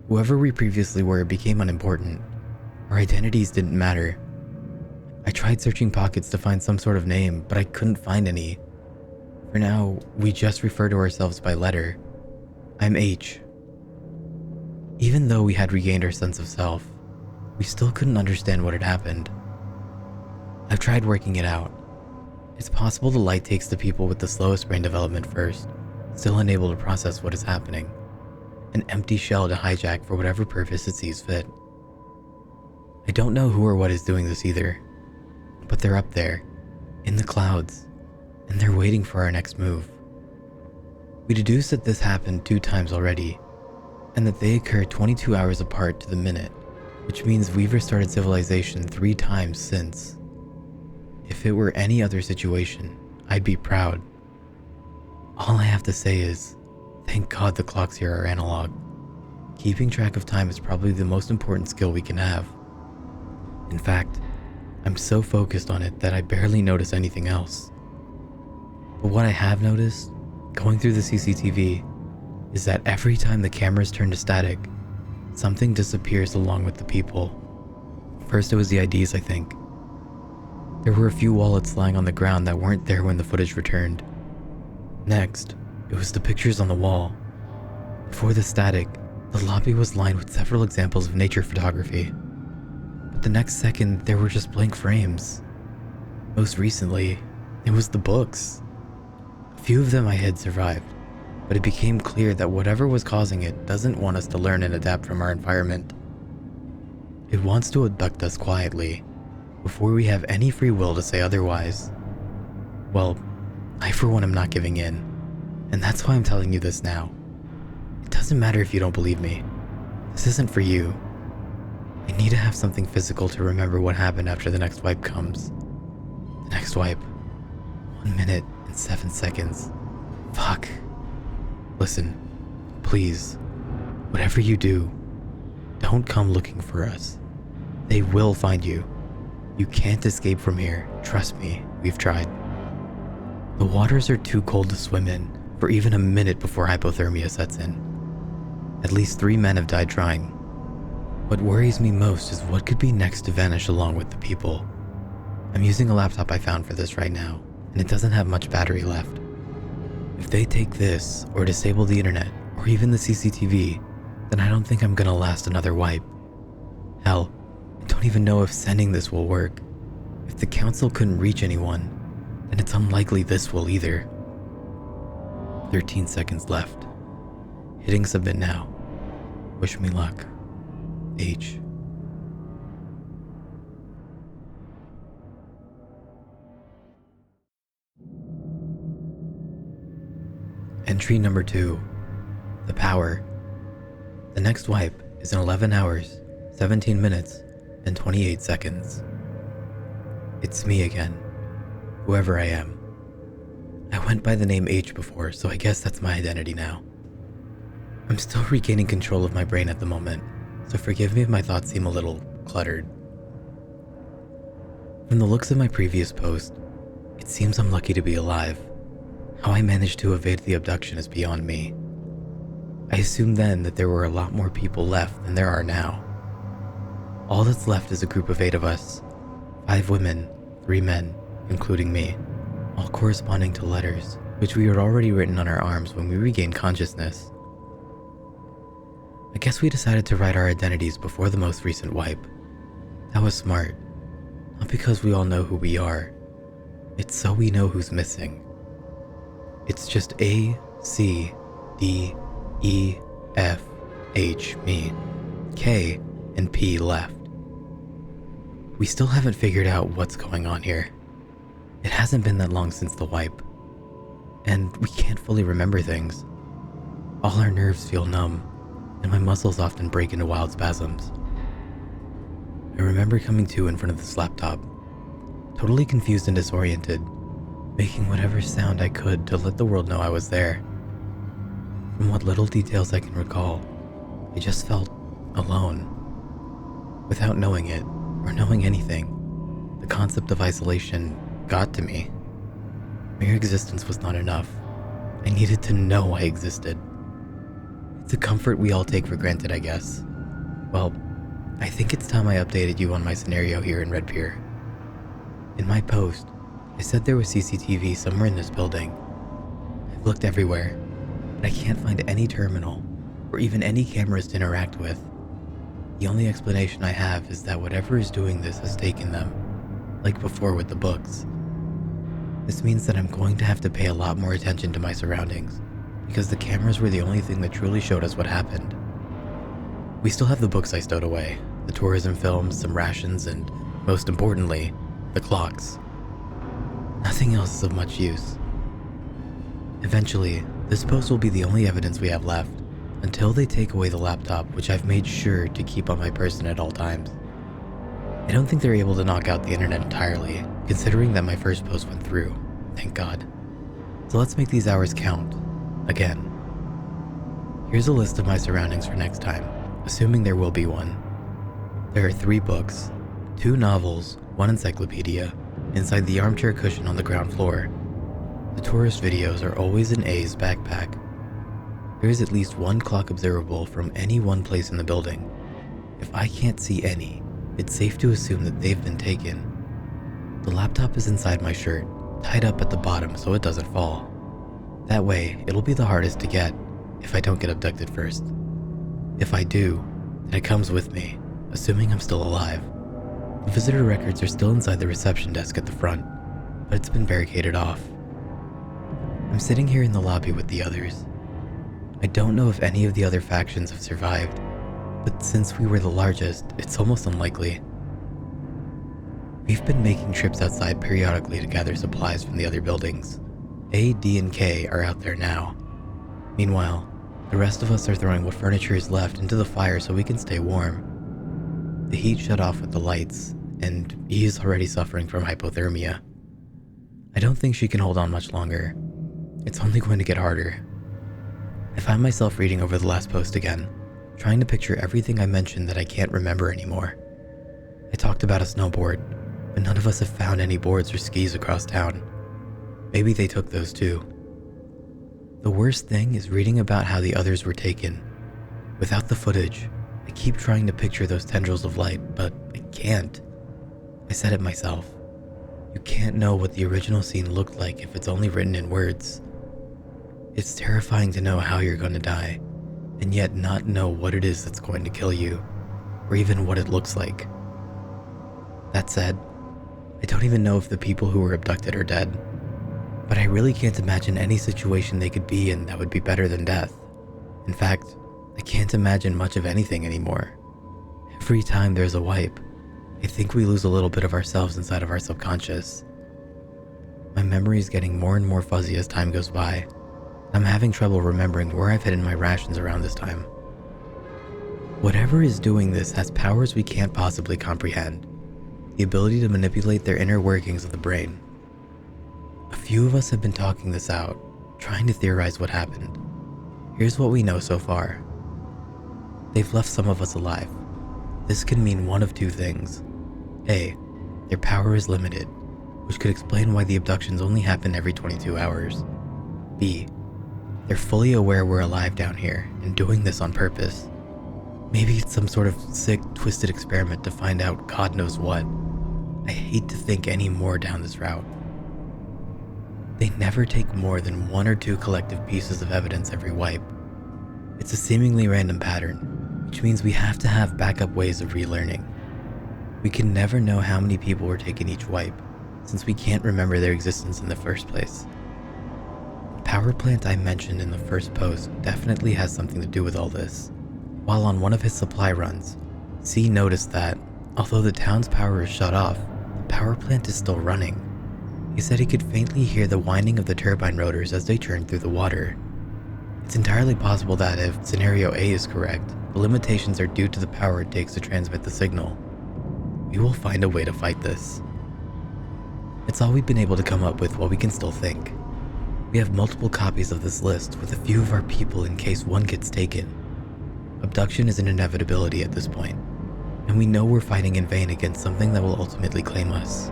Whoever we previously were became unimportant. Our identities didn't matter. I tried searching pockets to find some sort of name, but I couldn't find any. For now, we just refer to ourselves by letter. I'm H. Even though we had regained our sense of self, we still couldn't understand what had happened. I've tried working it out. It's possible the light takes the people with the slowest brain development first, still unable to process what is happening. An empty shell to hijack for whatever purpose it sees fit. I don't know who or what is doing this either, but they're up there, in the clouds, and they're waiting for our next move. We deduce that this happened 2 times already, and that they occur 22 hours apart to the minute, which means we've restarted civilization 3 times since. If it were any other situation, I'd be proud. All I have to say is, thank God the clocks here are analog. Keeping track of time is probably the most important skill we can have. In fact, I'm so focused on it that I barely notice anything else. But what I have noticed, going through the CCTV, is that every time the cameras turn to static, something disappears along with the people. First it was the IDs, I think. There were a few wallets lying on the ground that weren't there when the footage returned. Next, it was the pictures on the wall. Before the static, the lobby was lined with several examples of nature photography. But the next second, there were just blank frames. Most recently, it was the books. A few of them I had survived, but it became clear that whatever was causing it doesn't want us to learn and adapt from our environment. It wants to abduct us quietly, before we have any free will to say otherwise. Well, I for one am not giving in, and that's why I'm telling you this now. It doesn't matter if you don't believe me. This isn't for you. I need to have something physical to remember what happened after the next wipe comes. The next wipe. 1 minute and 7 seconds. Fuck. Listen, please, whatever you do, don't come looking for us. They will find you. You can't escape from here. Trust me, we've tried. The waters are too cold to swim in for even a minute before hypothermia sets in. At least 3 men have died trying. What worries me most is what could be next to vanish along with the people. I'm using a laptop I found for this right now, and it doesn't have much battery left. If they take this, or disable the internet, or even the CCTV, then I don't think I'm gonna last another wipe. Hell, I don't even know if sending this will work. If the council couldn't reach anyone, then it's unlikely this will either. 13 seconds left. Hitting submit now. Wish me luck. H. Entry number 2. The Power. The next wipe is in 11 hours, 17 minutes, and 28 seconds. It's me again, whoever I am. I went by the name H before, so I guess that's my identity now. I'm still regaining control of my brain at the moment, so forgive me if my thoughts seem a little cluttered. From the looks of my previous post, it seems I'm lucky to be alive. How I managed to evade the abduction is beyond me. I assumed then that there were a lot more people left than there are now. All that's left is a group of 8 of us, 5 women, 3 men, including me, all corresponding to letters, which we had already written on our arms when we regained consciousness. I guess we decided to write our identities before the most recent wipe. That was smart. Not because we all know who we are. It's so we know who's missing. It's just A, C, D, E, F, H, me, K, and P left. We still haven't figured out what's going on here. It hasn't been that long since the wipe, and we can't fully remember things. All our nerves feel numb, and my muscles often break into wild spasms. I remember coming to in front of this laptop, totally confused and disoriented, making whatever sound I could to let the world know I was there. From what little details I can recall, I just felt alone. Without knowing it, or knowing anything, the concept of isolation got to me. Mere existence was not enough. I needed to know I existed. It's a comfort we all take for granted, I guess. Well, I think it's time I updated you on my scenario here in Red Pier. In my post, I said there was CCTV somewhere in this building. I've looked everywhere, but I can't find any terminal or even any cameras to interact with. The only explanation I have is that whatever is doing this has taken them, like before with the books. This means that I'm going to have to pay a lot more attention to my surroundings, because the cameras were the only thing that truly showed us what happened. We still have the books I stowed away, the tourism films, some rations, and, most importantly, the clocks. Nothing else is of much use. Eventually, this post will be the only evidence we have left, until they take away the laptop, which I've made sure to keep on my person at all times. I don't think they're able to knock out the internet entirely, considering that my first post went through, thank God. So let's make these hours count, again. Here's a list of my surroundings for next time, assuming there will be one. There are 3 books, 2 novels, 1 encyclopedia, inside the armchair cushion on the ground floor. The tourist videos are always in A's backpack. There is at least 1 clock observable from any one place in the building. If I can't see any, it's safe to assume that they've been taken. The laptop is inside my shirt, tied up at the bottom so it doesn't fall. That way, it'll be the hardest to get if I don't get abducted first. If I do, then it comes with me, assuming I'm still alive. The visitor records are still inside the reception desk at the front, but it's been barricaded off. I'm sitting here in the lobby with the others. I don't know if any of the other factions have survived, but since we were the largest, it's almost unlikely. We've been making trips outside periodically to gather supplies from the other buildings. A, D, and K are out there now. Meanwhile, the rest of us are throwing what furniture is left into the fire so we can stay warm. The heat shut off with the lights, and E is already suffering from hypothermia. I don't think she can hold on much longer. It's only going to get harder. I find myself reading over the last post again, trying to picture everything I mentioned that I can't remember anymore. I talked about a snowboard, but none of us have found any boards or skis across town. Maybe they took those too. The worst thing is reading about how the others were taken. Without the footage, I keep trying to picture those tendrils of light, but I can't. I said it myself. You can't know what the original scene looked like if it's only written in words. It's terrifying to know how you're going to die, and yet not know what it is that's going to kill you, or even what it looks like. That said, I don't even know if the people who were abducted are dead, but I really can't imagine any situation they could be in that would be better than death. In fact, I can't imagine much of anything anymore. Every time there's a wipe, I think we lose a little bit of ourselves inside of our subconscious. My memory is getting more and more fuzzy as time goes by. I'm having trouble remembering where I've hidden my rations around this time. Whatever is doing this has powers we can't possibly comprehend. the ability to manipulate their inner workings of the brain. A few of us have been talking this out, trying to theorize what happened. Here's what we know so far. They've left some of us alive. This can mean one of two things. A, their power is limited, which could explain why the abductions only happen every 22 hours. B, they're fully aware we're alive down here and doing this on purpose. Maybe it's some sort of sick, twisted experiment to find out God knows what. I hate to think any more down this route. They never take more than one or two collective pieces of evidence every wipe. It's a seemingly random pattern, which means we have to have backup ways of relearning. We can never know how many people were taken each wipe, since we can't remember their existence in the first place. The power plant I mentioned in the first post definitely has something to do with all this. While on one of his supply runs, C noticed that, although the town's power is shut off, the power plant is still running. He said he could faintly hear the whining of the turbine rotors as they churned through the water. It's entirely possible that if scenario A is correct, the limitations are due to the power it takes to transmit the signal. We will find a way to fight this. It's all we've been able to come up with while we can still think. We have multiple copies of this list with a few of our people in case one gets taken. Abduction is an inevitability at this point, and we know we're fighting in vain against something that will ultimately claim us.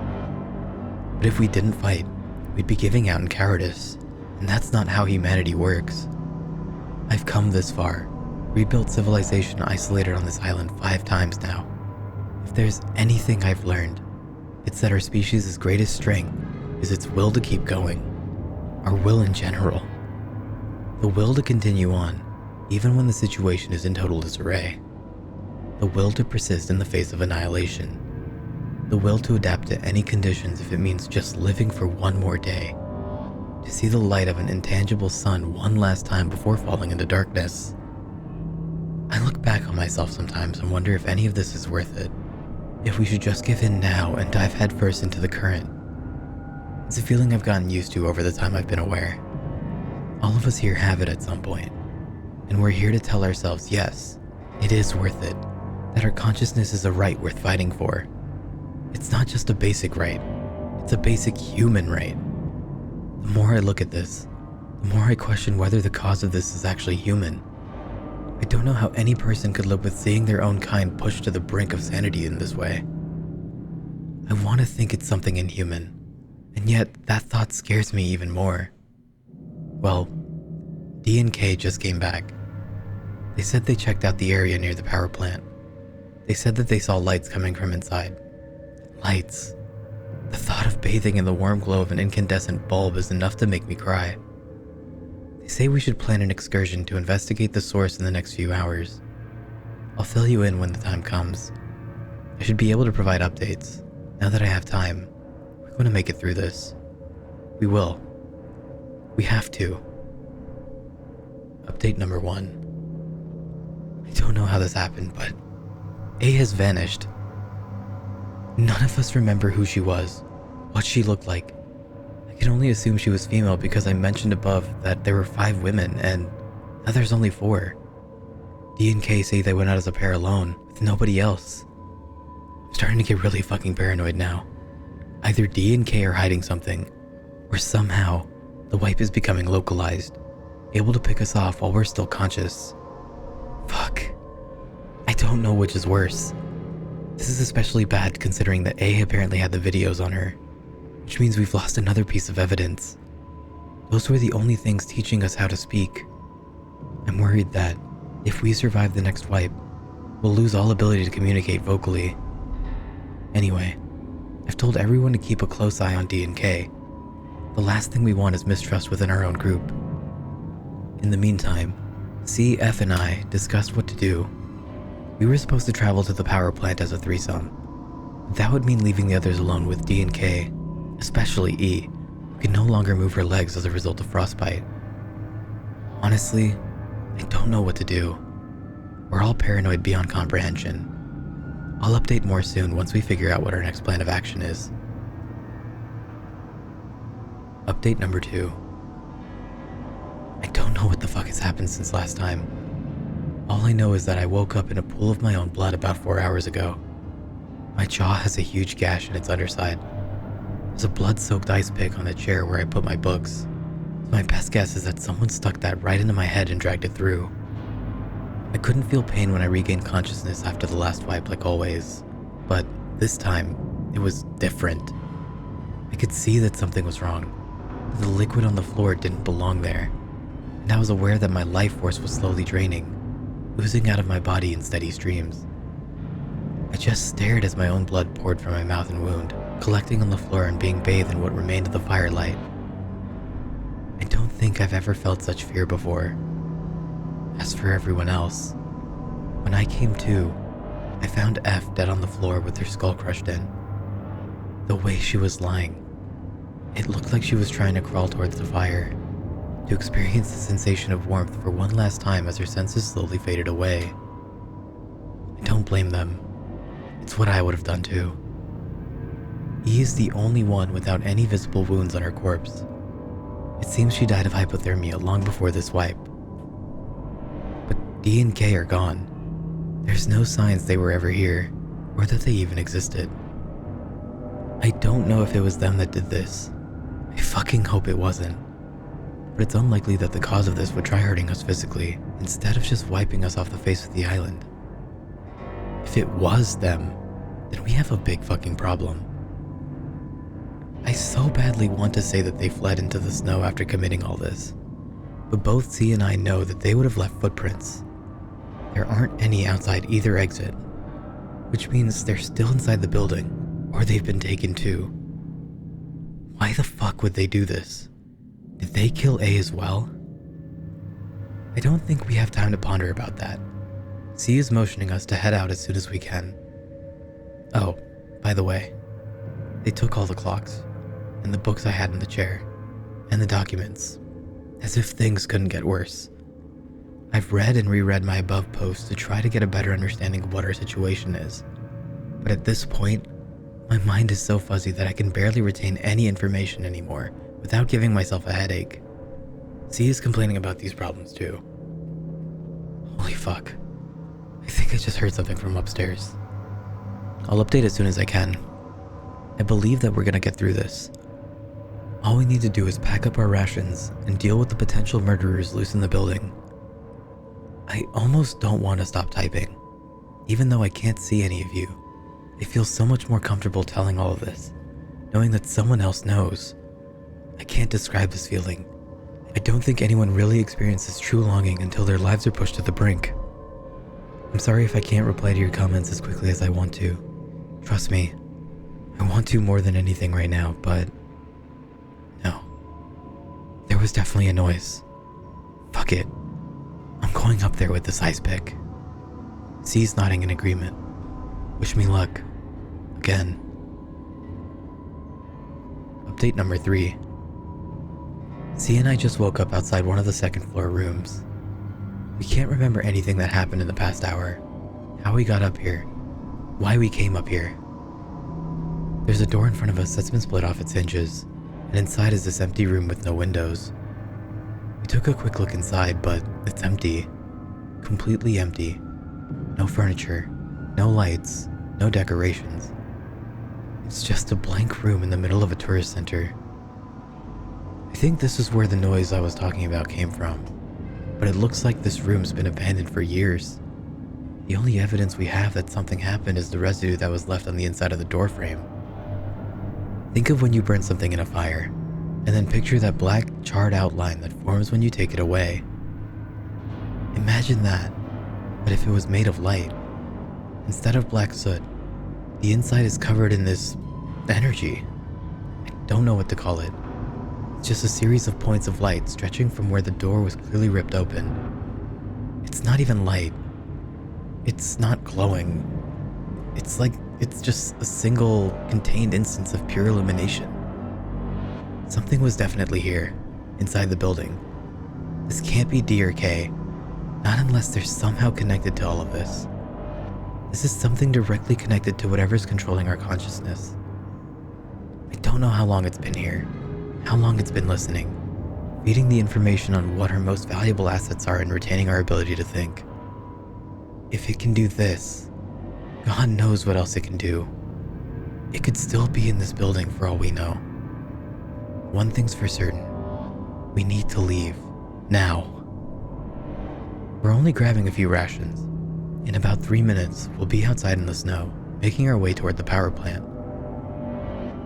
But if we didn't fight, we'd be giving out in cowardice, and that's not how humanity works. I've come this far, rebuilt civilization isolated on this island 5 times now. If there's anything I've learned, it's that our species' greatest strength is its will to keep going. Our will in general. The will to continue on, even when the situation is in total disarray. The will to persist in the face of annihilation. The will to adapt to any conditions if it means just living for one more day. To see the light of an intangible sun one last time before falling into darkness. I look back on myself sometimes and wonder if any of this is worth it. If we should just give in now and dive headfirst into the current. It's a feeling I've gotten used to over the time I've been aware. All of us here have it at some point, and we're here to tell ourselves, yes, it is worth it, that our consciousness is a right worth fighting for. It's not just a basic right, it's a basic human right. The more I look at this, the more I question whether the cause of this is actually human. I don't know how any person could live with seeing their own kind pushed to the brink of sanity in this way. I want to think it's something inhuman, and yet that thought scares me even more. Well, D and K just came back. They said they checked out the area near the power plant. They said that they saw lights coming from inside. Lights. The thought of bathing in the warm glow of an incandescent bulb is enough to make me cry. They say we should plan an excursion to investigate the source in the next few hours. I'll fill you in when the time comes. I should be able to provide updates. Now that I have time, we're going to make it through this. We will. We have to. Update number 1. I don't know how this happened, but A has vanished. None of us remember who she was, what she looked like. I can only assume she was female because I mentioned above that there were 5 women and now there's only 4. D and K say they went out as a pair alone, with nobody else. I'm starting to get really fucking paranoid now. Either D and K are hiding something, or somehow the wipe is becoming localized, able to pick us off while we're still conscious. Fuck. I don't know which is worse. This is especially bad considering that A apparently had the videos on her, which means we've lost another piece of evidence. Those were the only things teaching us how to speak. I'm worried that, if we survive the next wipe, we'll lose all ability to communicate vocally. Anyway, I've told everyone to keep a close eye on D and K. The last thing we want is mistrust within our own group. In the meantime, C, F, and I discussed what to do. We were supposed to travel to the power plant as a threesome. That would mean leaving the others alone with D and K, especially E, who can no longer move her legs as a result of frostbite. Honestly, I don't know what to do. We're all paranoid beyond comprehension. I'll update more soon once we figure out what our next plan of action is. Update number 2. I don't know what the fuck has happened since last time. All I know is that I woke up in a pool of my own blood about 4 hours ago. My jaw has a huge gash in its underside. There's a blood-soaked ice pick on the chair where I put my books. So my best guess is that someone stuck that right into my head and dragged it through. I couldn't feel pain when I regained consciousness after the last wipe like always, but this time, it was different. I could see that something was wrong. The liquid on the floor didn't belong there, and I was aware that my life force was slowly draining, oozing out of my body in steady streams. I just stared as my own blood poured from my mouth and wound, collecting on the floor and being bathed in what remained of the firelight. I don't think I've ever felt such fear before. As for everyone else, when I came to, I found F dead on the floor with her skull crushed in. The way she was lying, it looked like she was trying to crawl towards the fire, to experience the sensation of warmth for one last time as her senses slowly faded away. I don't blame them. It's what I would have done too. E is the only one without any visible wounds on her corpse. It seems she died of hypothermia long before this wipe. But D and K are gone. There's no signs they were ever here, or that they even existed. I don't know if it was them that did this. I fucking hope it wasn't. But it's unlikely that the cause of this would try hurting us physically, instead of just wiping us off the face of the island. If it was them, then we have a big fucking problem. I so badly want to say that they fled into the snow after committing all this, but both C and I know that they would have left footprints. There aren't any outside either exit, which means they're still inside the building, or they've been taken too. Why the fuck would they do this? Did they kill A as well? I don't think we have time to ponder about that. C is motioning us to head out as soon as we can. Oh, by the way, they took all the clocks, and the books I had in the chair, and the documents, as if things couldn't get worse. I've read and reread my above posts to try to get a better understanding of what our situation is, but at this point, my mind is so fuzzy that I can barely retain any information anymore without giving myself a headache. C is complaining about these problems too. Holy fuck. I think I just heard something from upstairs. I'll update as soon as I can. I believe that we're gonna get through this. All we need to do is pack up our rations and deal with the potential murderers loose in the building. I almost don't want to stop typing. Even though I can't see any of you, I feel so much more comfortable telling all of this, knowing that someone else knows. I can't describe this feeling. I don't think anyone really experiences true longing until their lives are pushed to the brink. I'm sorry if I can't reply to your comments as quickly as I want to. Trust me, I want to more than anything right now, but no. There was definitely a noise. Fuck it. I'm going up there with this ice pick. C's nodding in agreement. Wish me luck. Again. Update number 3. C and I just woke up outside one of the second floor rooms. We can't remember anything that happened in the past hour. How we got up here. Why we came up here. There's a door in front of us that's been split off its hinges, and inside is this empty room with no windows. We took a quick look inside, but it's empty. Completely empty. No furniture, no lights, no decorations. It's just a blank room in the middle of a tourist center. I think this is where the noise I was talking about came from, but it looks like this room's been abandoned for years. The only evidence we have that something happened is the residue that was left on the inside of the door frame. Think of when you burn something in a fire, and then picture that black, charred outline that forms when you take it away. Imagine that, but if it was made of light. Instead of black soot, the inside is covered in this energy. I don't know what to call it. It's just a series of points of light stretching from where the door was clearly ripped open. It's not even light. It's not glowing. It's just a single contained instance of pure illumination. Something was definitely here, inside the building. This can't be D or K, not unless they're somehow connected to all of this. This is something directly connected to whatever's controlling our consciousness. I don't know how long it's been here, how long it's been listening, feeding the information on what our most valuable assets are and retaining our ability to think. If it can do this, God knows what else it can do. It could still be in this building for all we know. One thing's for certain. We need to leave. Now. We're only grabbing a few rations. In about 3 minutes, we'll be outside in the snow, making our way toward the power plant.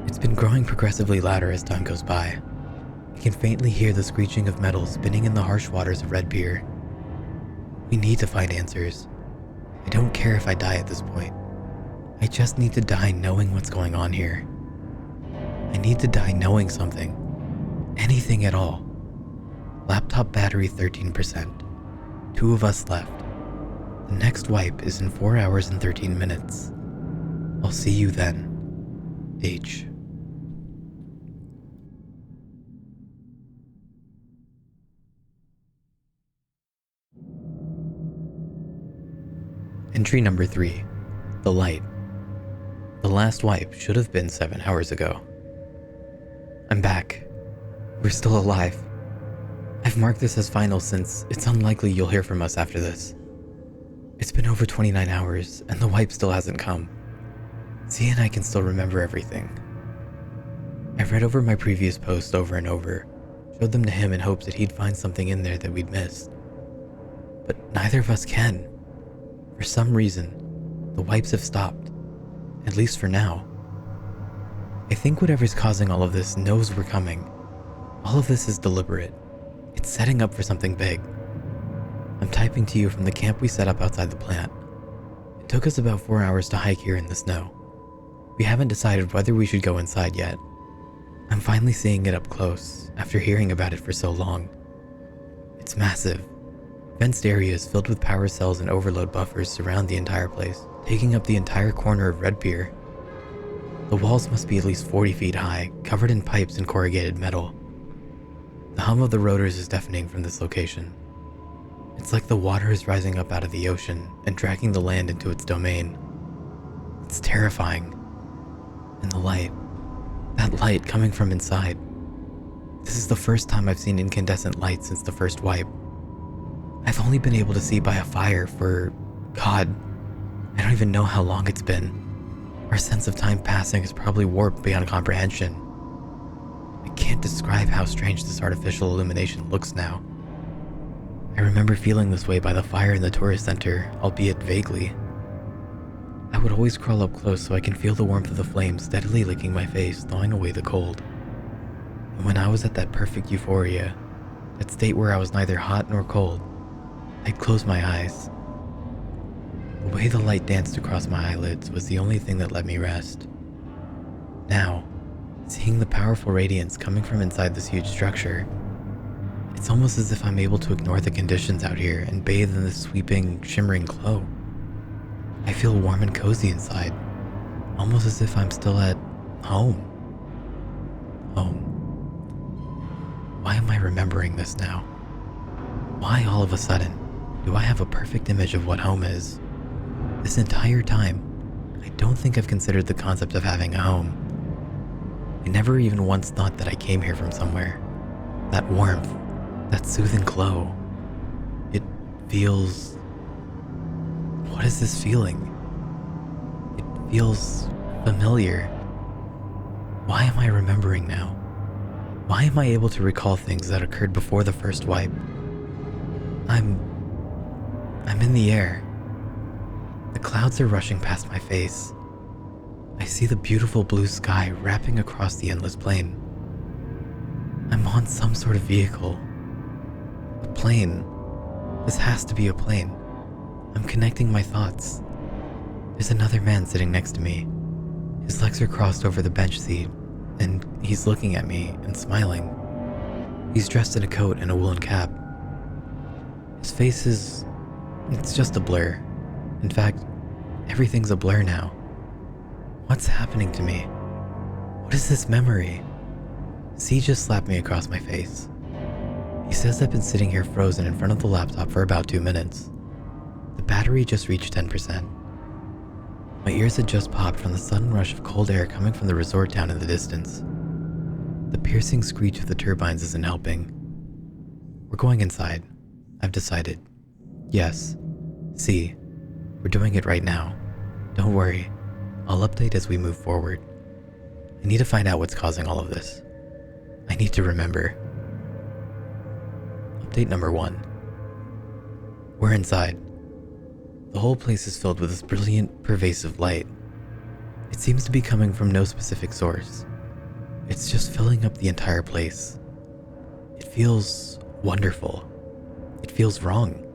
It's been growing progressively louder as time goes by. I can faintly hear the screeching of metal spinning in the harsh waters of Red Pier. We need to find answers. I don't care if I die at this point. I just need to die knowing what's going on here. I need to die knowing something. Anything at all. Laptop battery 13%. 2 of us left. The next wipe is in 4 hours and 13 minutes. I'll see you then. H. Entry number 3. The light. The last wipe should have been 7 hours ago. I'm back. We're still alive. I've marked this as final since it's unlikely you'll hear from us after this. It's been over 29 hours and the wipe still hasn't come. Z and I can still remember everything. I've read over my previous posts over and over, showed them to him in hopes that he'd find something in there that we'd missed. But neither of us can. For some reason, the wipes have stopped, at least for now. I think whatever's causing all of this knows we're coming. All of this is deliberate. It's setting up for something big. I'm typing to you from the camp we set up outside the plant. It took us about 4 hours to hike here in the snow. We haven't decided whether we should go inside yet. I'm finally seeing it up close after hearing about it for so long. It's massive. Fenced areas filled with power cells and overload buffers surround the entire place, taking up the entire corner of Red Pier. The walls must be at least 40 feet high, covered in pipes and corrugated metal. The hum of the rotors is deafening from this location. It's like the water is rising up out of the ocean and dragging the land into its domain. It's terrifying. And the light, that light coming from inside. This is the first time I've seen incandescent light since the first wipe. I've only been able to see by a fire for, God, I don't even know how long it's been. Our sense of time passing is probably warped beyond comprehension. I can't describe how strange this artificial illumination looks now. I remember feeling this way by the fire in the tourist center, albeit vaguely. I would always crawl up close so I can feel the warmth of the flames steadily licking my face, thawing away the cold. And when I was at that perfect euphoria, that state where I was neither hot nor cold, I'd close my eyes. The way the light danced across my eyelids was the only thing that let me rest. Now, seeing the powerful radiance coming from inside this huge structure, it's almost as if I'm able to ignore the conditions out here and bathe in this sweeping, shimmering glow. I feel warm and cozy inside, almost as if I'm still at home. Home. Why am I remembering this now? Why all of a sudden do I have a perfect image of what home is? This entire time, I don't think I've considered the concept of having a home. I never even once thought that I came here from somewhere. That warmth, that soothing glow. It feels... What is this feeling? It feels familiar. Why am I remembering now? Why am I able to recall things that occurred before the first wipe? I'm in the air. The clouds are rushing past my face. I see the beautiful blue sky wrapping across the endless plain. I'm on some sort of vehicle. A plane. This has to be a plane. I'm connecting my thoughts. There's another man sitting next to me. His legs are crossed over the bench seat, and he's looking at me and smiling. He's dressed in a coat and a woolen cap. His face is... it's just a blur. In fact, everything's a blur now. What's happening to me? What is this memory? C just slapped me across my face. He says I've been sitting here frozen in front of the laptop for about 2 minutes. The battery just reached 10%. My ears had just popped from the sudden rush of cold air coming from the resort town in the distance. The piercing screech of the turbines isn't helping. We're going inside. I've decided. Yes. C. We're doing it right now. Don't worry. I'll update as we move forward. I need to find out what's causing all of this. I need to remember. Update number 1. We're inside. The whole place is filled with this brilliant, pervasive light. It seems to be coming from no specific source. It's just filling up the entire place. It feels wonderful. It feels wrong.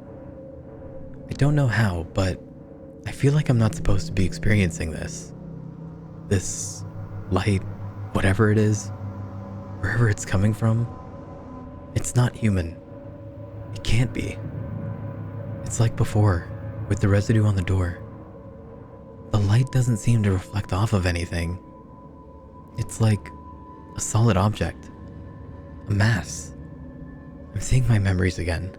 I don't know how, but I feel like I'm not supposed to be experiencing this. This light, whatever it is, wherever it's coming from, it's not human. It can't be. It's like before, with the residue on the door. The light doesn't seem to reflect off of anything. It's like a solid object. A mass. I'm seeing my memories again.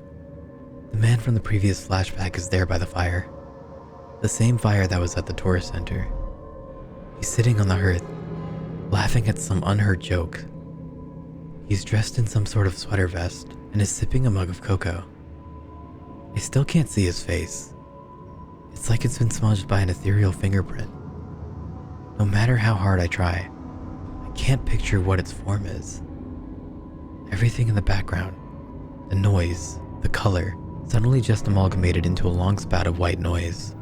The man from the previous flashback is there by the fire. The same fire that was at the tourist center. He's sitting on the hearth, laughing at some unheard joke. He's dressed in some sort of sweater vest and is sipping a mug of cocoa. I still can't see his face. It's like it's been smudged by an ethereal fingerprint. No matter how hard I try, I can't picture what its form is. Everything in the background, the noise, the color, suddenly just amalgamated into a long spout of white noise.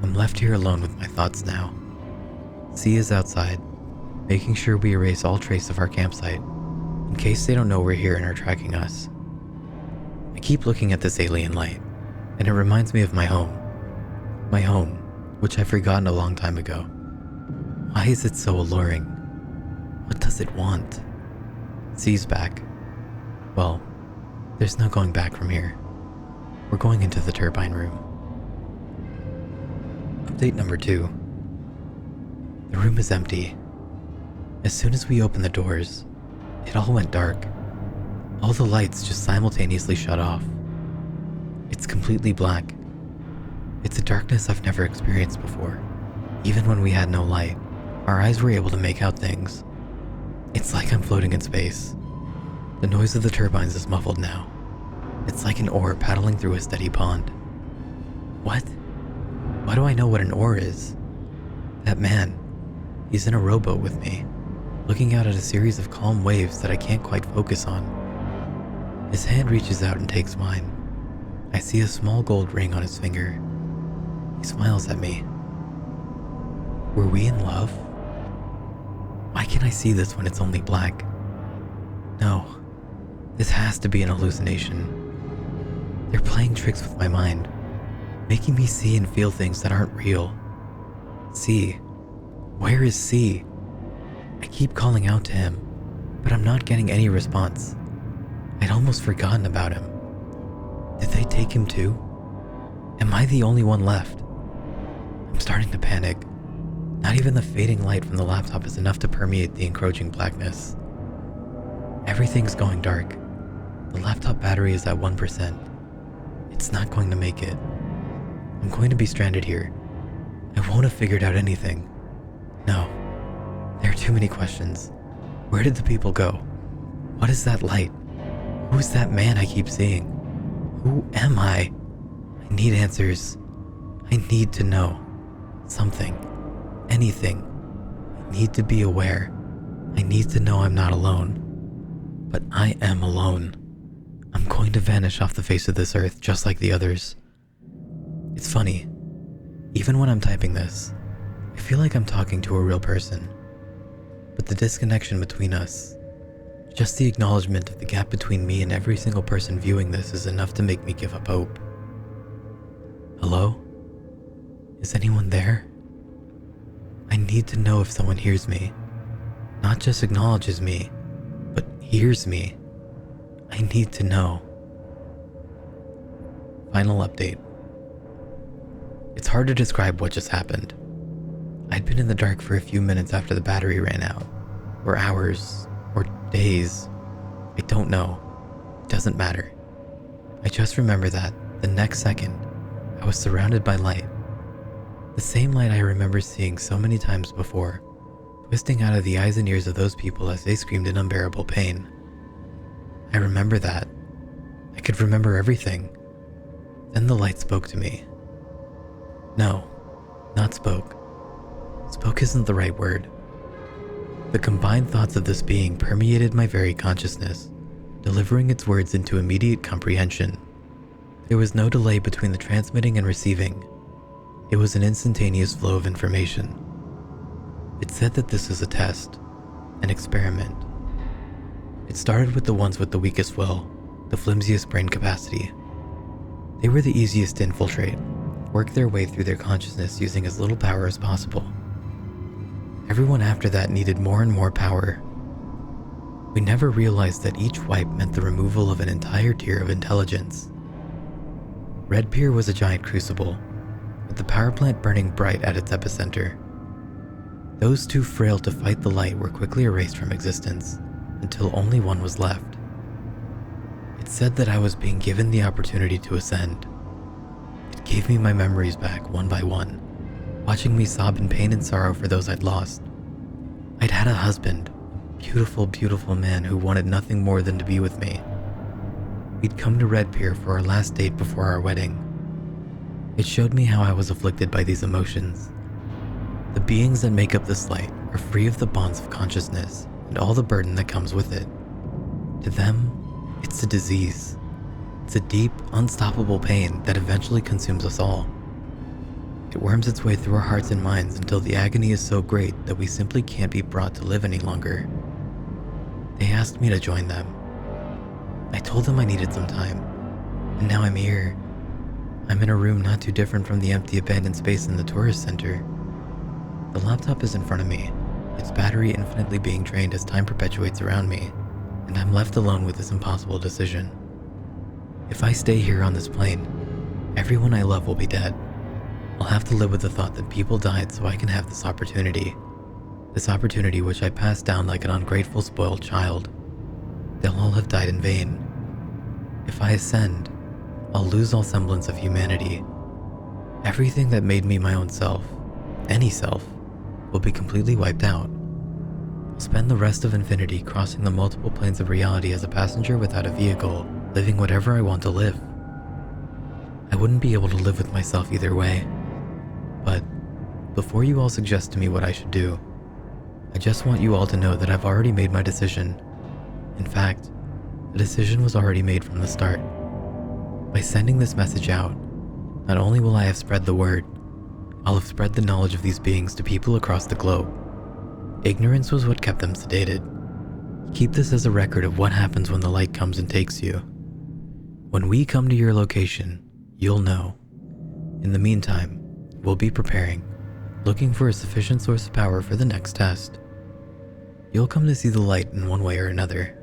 I'm left here alone with my thoughts now. C is outside, making sure we erase all trace of our campsite, in case they don't know we're here and are tracking us. I keep looking at this alien light, and it reminds me of my home. My home, which I've forgotten a long time ago. Why is it so alluring? What does it want? C's back. Well, there's no going back from here. We're going into the turbine room. Update number 2. The room is empty. As soon as we opened the doors, it all went dark. All the lights just simultaneously shut off. It's completely black. It's a darkness I've never experienced before. Even when we had no light, our eyes were able to make out things. It's like I'm floating in space. The noise of the turbines is muffled now. It's like an oar paddling through a steady pond. What? Why do I know what an oar is? That man, he's in a rowboat with me, looking out at a series of calm waves that I can't quite focus on. His hand reaches out and takes mine. I see a small gold ring on his finger. He smiles at me. Were we in love? Why can't I see this when it's only black? No, this has to be an hallucination. They're playing tricks with my mind, making me see and feel things that aren't real. C. Where is C? I keep calling out to him, but I'm not getting any response. I'd almost forgotten about him. Did they take him too? Am I the only one left? I'm starting to panic. Not even the fading light from the laptop is enough to permeate the encroaching blackness. Everything's going dark. The laptop battery is at 1%. It's not going to make it. I'm going to be stranded here. I won't have figured out anything. No. There are too many questions. Where did the people go? What is that light? Who's that man I keep seeing? Who am I? I need answers. I need to know. Something. Anything. I need to be aware. I need to know I'm not alone. But I am alone. I'm going to vanish off the face of this earth just like the others. It's funny. Even when I'm typing this, I feel like I'm talking to a real person. But the disconnection between us, just the acknowledgement of the gap between me and every single person viewing this is enough to make me give up hope. Hello? Is anyone there? I need to know if someone hears me. Not just acknowledges me, but hears me. I need to know. Final update. It's hard to describe what just happened. I'd been in the dark for a few minutes after the battery ran out, or hours, or days. I don't know. It doesn't matter. I just remember that, the next second, I was surrounded by light. The same light I remember seeing so many times before, twisting out of the eyes and ears of those people as they screamed in unbearable pain. I remember that. I could remember everything. Then the light spoke to me. No, not spoke. Spoke isn't the right word. The combined thoughts of this being permeated my very consciousness, delivering its words into immediate comprehension. There was no delay between the transmitting and receiving. It was an instantaneous flow of information. It said that this was a test, an experiment. It started with the ones with the weakest will, the flimsiest brain capacity. They were the easiest to infiltrate, work their way through their consciousness using as little power as possible. Everyone after that needed more and more power. We never realized that each wipe meant the removal of an entire tier of intelligence. Red Pier was a giant crucible, with the power plant burning bright at its epicenter. Those too frail to fight the light were quickly erased from existence, until only one was left. It said that I was being given the opportunity to ascend. It gave me my memories back one by one, watching me sob in pain and sorrow for those I'd lost. I'd had a husband, beautiful, beautiful man who wanted nothing more than to be with me. We'd come to Red Pier for our last date before our wedding. It showed me how I was afflicted by these emotions. The beings that make up this light are free of the bonds of consciousness and all the burden that comes with it. To them, it's a disease. It's a deep, unstoppable pain that eventually consumes us all. It worms its way through our hearts and minds until the agony is so great that we simply can't be brought to live any longer. They asked me to join them. I told them I needed some time, and now I'm here. I'm in a room not too different from the empty abandoned space in the tourist center. The laptop is in front of me, its battery infinitely being drained as time perpetuates around me, and I'm left alone with this impossible decision. If I stay here on this plane, everyone I love will be dead. I'll have to live with the thought that people died so I can have this opportunity which I passed down like an ungrateful, spoiled child. They'll all have died in vain. If I ascend, I'll lose all semblance of humanity. Everything that made me my own self, any self, will be completely wiped out. I'll spend the rest of infinity crossing the multiple planes of reality as a passenger without a vehicle, living whatever I want to live. I wouldn't be able to live with myself either way. But before you all suggest to me what I should do, I just want you all to know that I've already made my decision. In fact, the decision was already made from the start. By sending this message out, not only will I have spread the word, I'll have spread the knowledge of these beings to people across the globe. Ignorance was what kept them sedated. Keep this as a record of what happens when the light comes and takes you. When we come to your location, you'll know. In the meantime, we'll be preparing, looking for a sufficient source of power for the next test. You'll come to see the light in one way or another.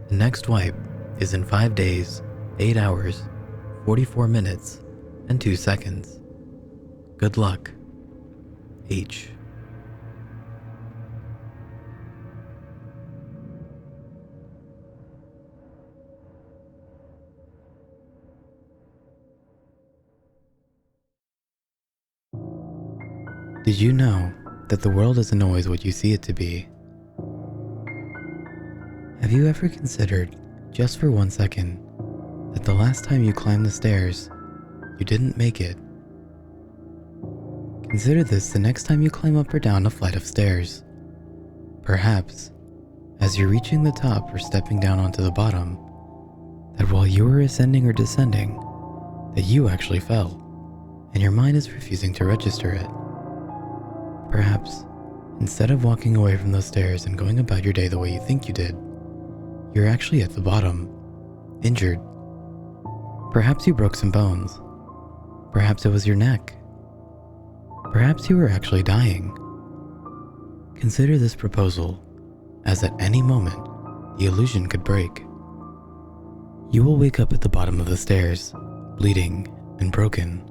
The next wipe is in 5 days, 8 hours, 44 minutes, and 2 seconds. Good luck. H. Did you know that the world isn't always what you see it to be? Have you ever considered, just for 1 second, that the last time you climbed the stairs, you didn't make it? Consider this the next time you climb up or down a flight of stairs. Perhaps, as you're reaching the top or stepping down onto the bottom, that while you were ascending or descending, that you actually fell, and your mind is refusing to register it. Perhaps, instead of walking away from those stairs and going about your day the way you think you did, you're actually at the bottom, injured. Perhaps you broke some bones. Perhaps it was your neck. Perhaps you were actually dying. Consider this proposal, as at any moment, the illusion could break. You will wake up at the bottom of the stairs, bleeding and broken,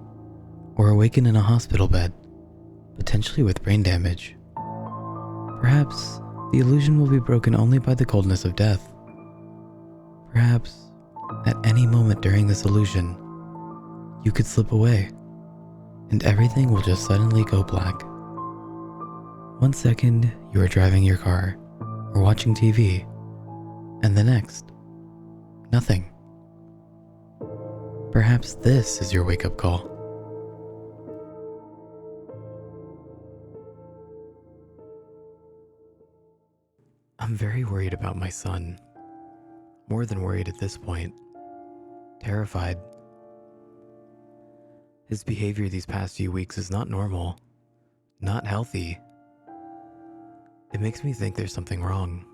or awaken in a hospital bed, potentially with brain damage. Perhaps the illusion will be broken only by the coldness of death. Perhaps, at any moment during this illusion, you could slip away, and everything will just suddenly go black. 1 second, you are driving your car, or watching TV, and the next, nothing. Perhaps this is your wake-up call. I'm very worried about my son. More than worried at this point. Terrified. His behavior these past few weeks is not normal. Not healthy. It makes me think there's something wrong.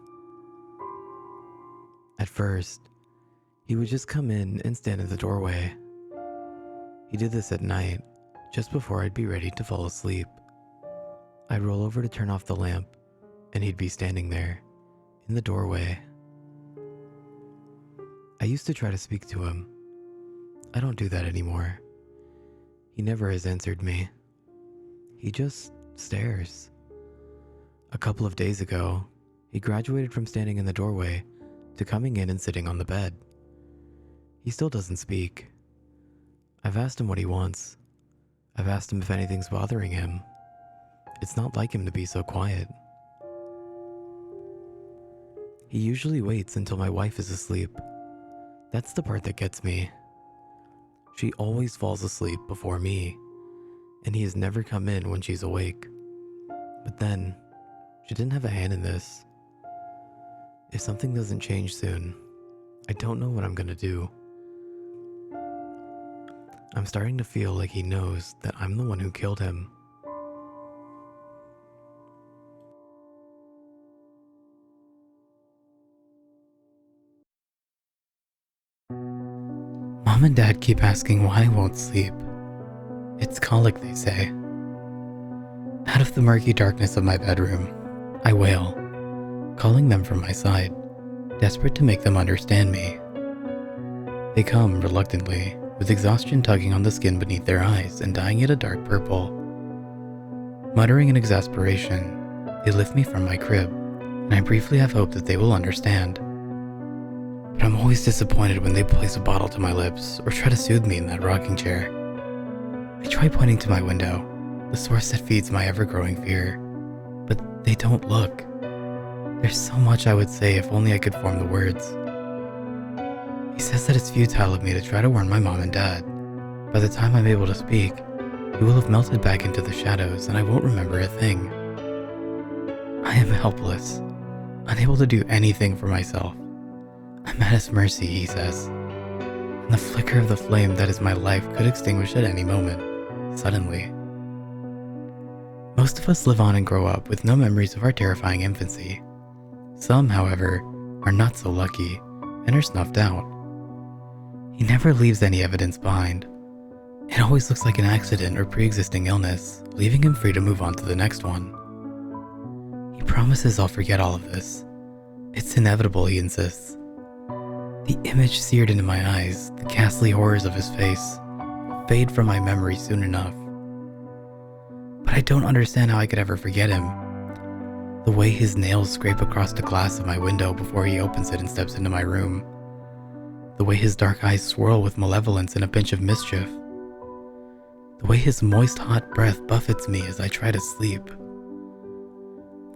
At first, he would just come in and stand in the doorway. He did this at night, just before I'd be ready to fall asleep. I'd roll over to turn off the lamp, and he'd be standing there, in the doorway. I used to try to speak to him. I don't do that anymore. He never has answered me. He just stares. A couple of days ago, he graduated from standing in the doorway to coming in and sitting on the bed. He still doesn't speak. I've asked him what he wants. I've asked him if anything's bothering him. It's not like him to be so quiet. He usually waits until my wife is asleep. That's the part that gets me. She always falls asleep before me, and he has never come in when she's awake. But then, she didn't have a hand in this. If something doesn't change soon, I don't know what I'm gonna do. I'm starting to feel like he knows that I'm the one who killed him. Mom and Dad keep asking why I won't sleep. It's colic, they say. Out of the murky darkness of my bedroom, I wail, calling them from my side, desperate to make them understand me. They come reluctantly, with exhaustion tugging on the skin beneath their eyes and dyeing it a dark purple. Muttering in exasperation, they lift me from my crib, and I briefly have hope that they will understand. But I'm always disappointed when they place a bottle to my lips or try to soothe me in that rocking chair. I try pointing to my window, the source that feeds my ever-growing fear, but they don't look. There's so much I would say if only I could form the words. He says that it's futile of me to try to warn my mom and dad. By the time I'm able to speak, he will have melted back into the shadows and I won't remember a thing. I am helpless, unable to do anything for myself. I'm at his mercy, he says, and the flicker of the flame that is my life could extinguish at any moment, suddenly. Most of us live on and grow up with no memories of our terrifying infancy. Some, however, are not so lucky and are snuffed out. He never leaves any evidence behind. It always looks like an accident or pre-existing illness, leaving him free to move on to the next one. He promises I'll forget all of this. It's inevitable, he insists. The image seared into my eyes, the ghastly horrors of his face, fade from my memory soon enough. But I don't understand how I could ever forget him. The way his nails scrape across the glass of my window before he opens it and steps into my room. The way his dark eyes swirl with malevolence and a pinch of mischief. The way his moist, hot breath buffets me as I try to sleep.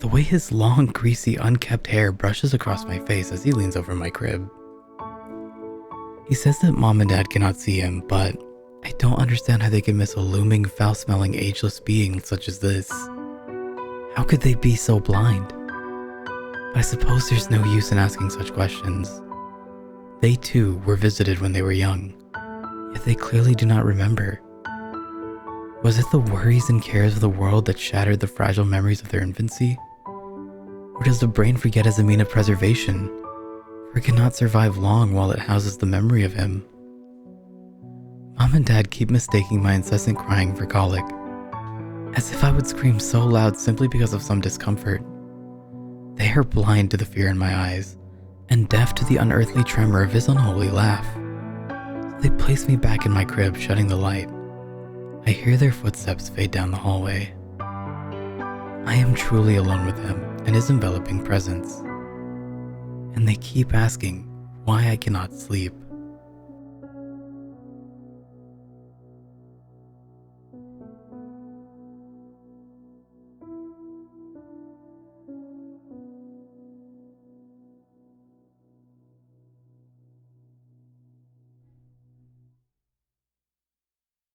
The way his long, greasy, unkempt hair brushes across my face as he leans over my crib. He says that Mom and Dad cannot see him, but I don't understand how they can miss a looming, foul-smelling, ageless being such as this. How could they be so blind? But I suppose there's no use in asking such questions. They too were visited when they were young, yet they clearly do not remember. Was it the worries and cares of the world that shattered the fragile memories of their infancy? Or does the brain forget as a mean of preservation, for it cannot survive long while it houses the memory of him? Mom and Dad keep mistaking my incessant crying for colic, as if I would scream so loud simply because of some discomfort. They are blind to the fear in my eyes, and deaf to the unearthly tremor of his unholy laugh. They place me back in my crib, shutting the light. I hear their footsteps fade down the hallway. I am truly alone with him and his enveloping presence. And they keep asking why I cannot sleep.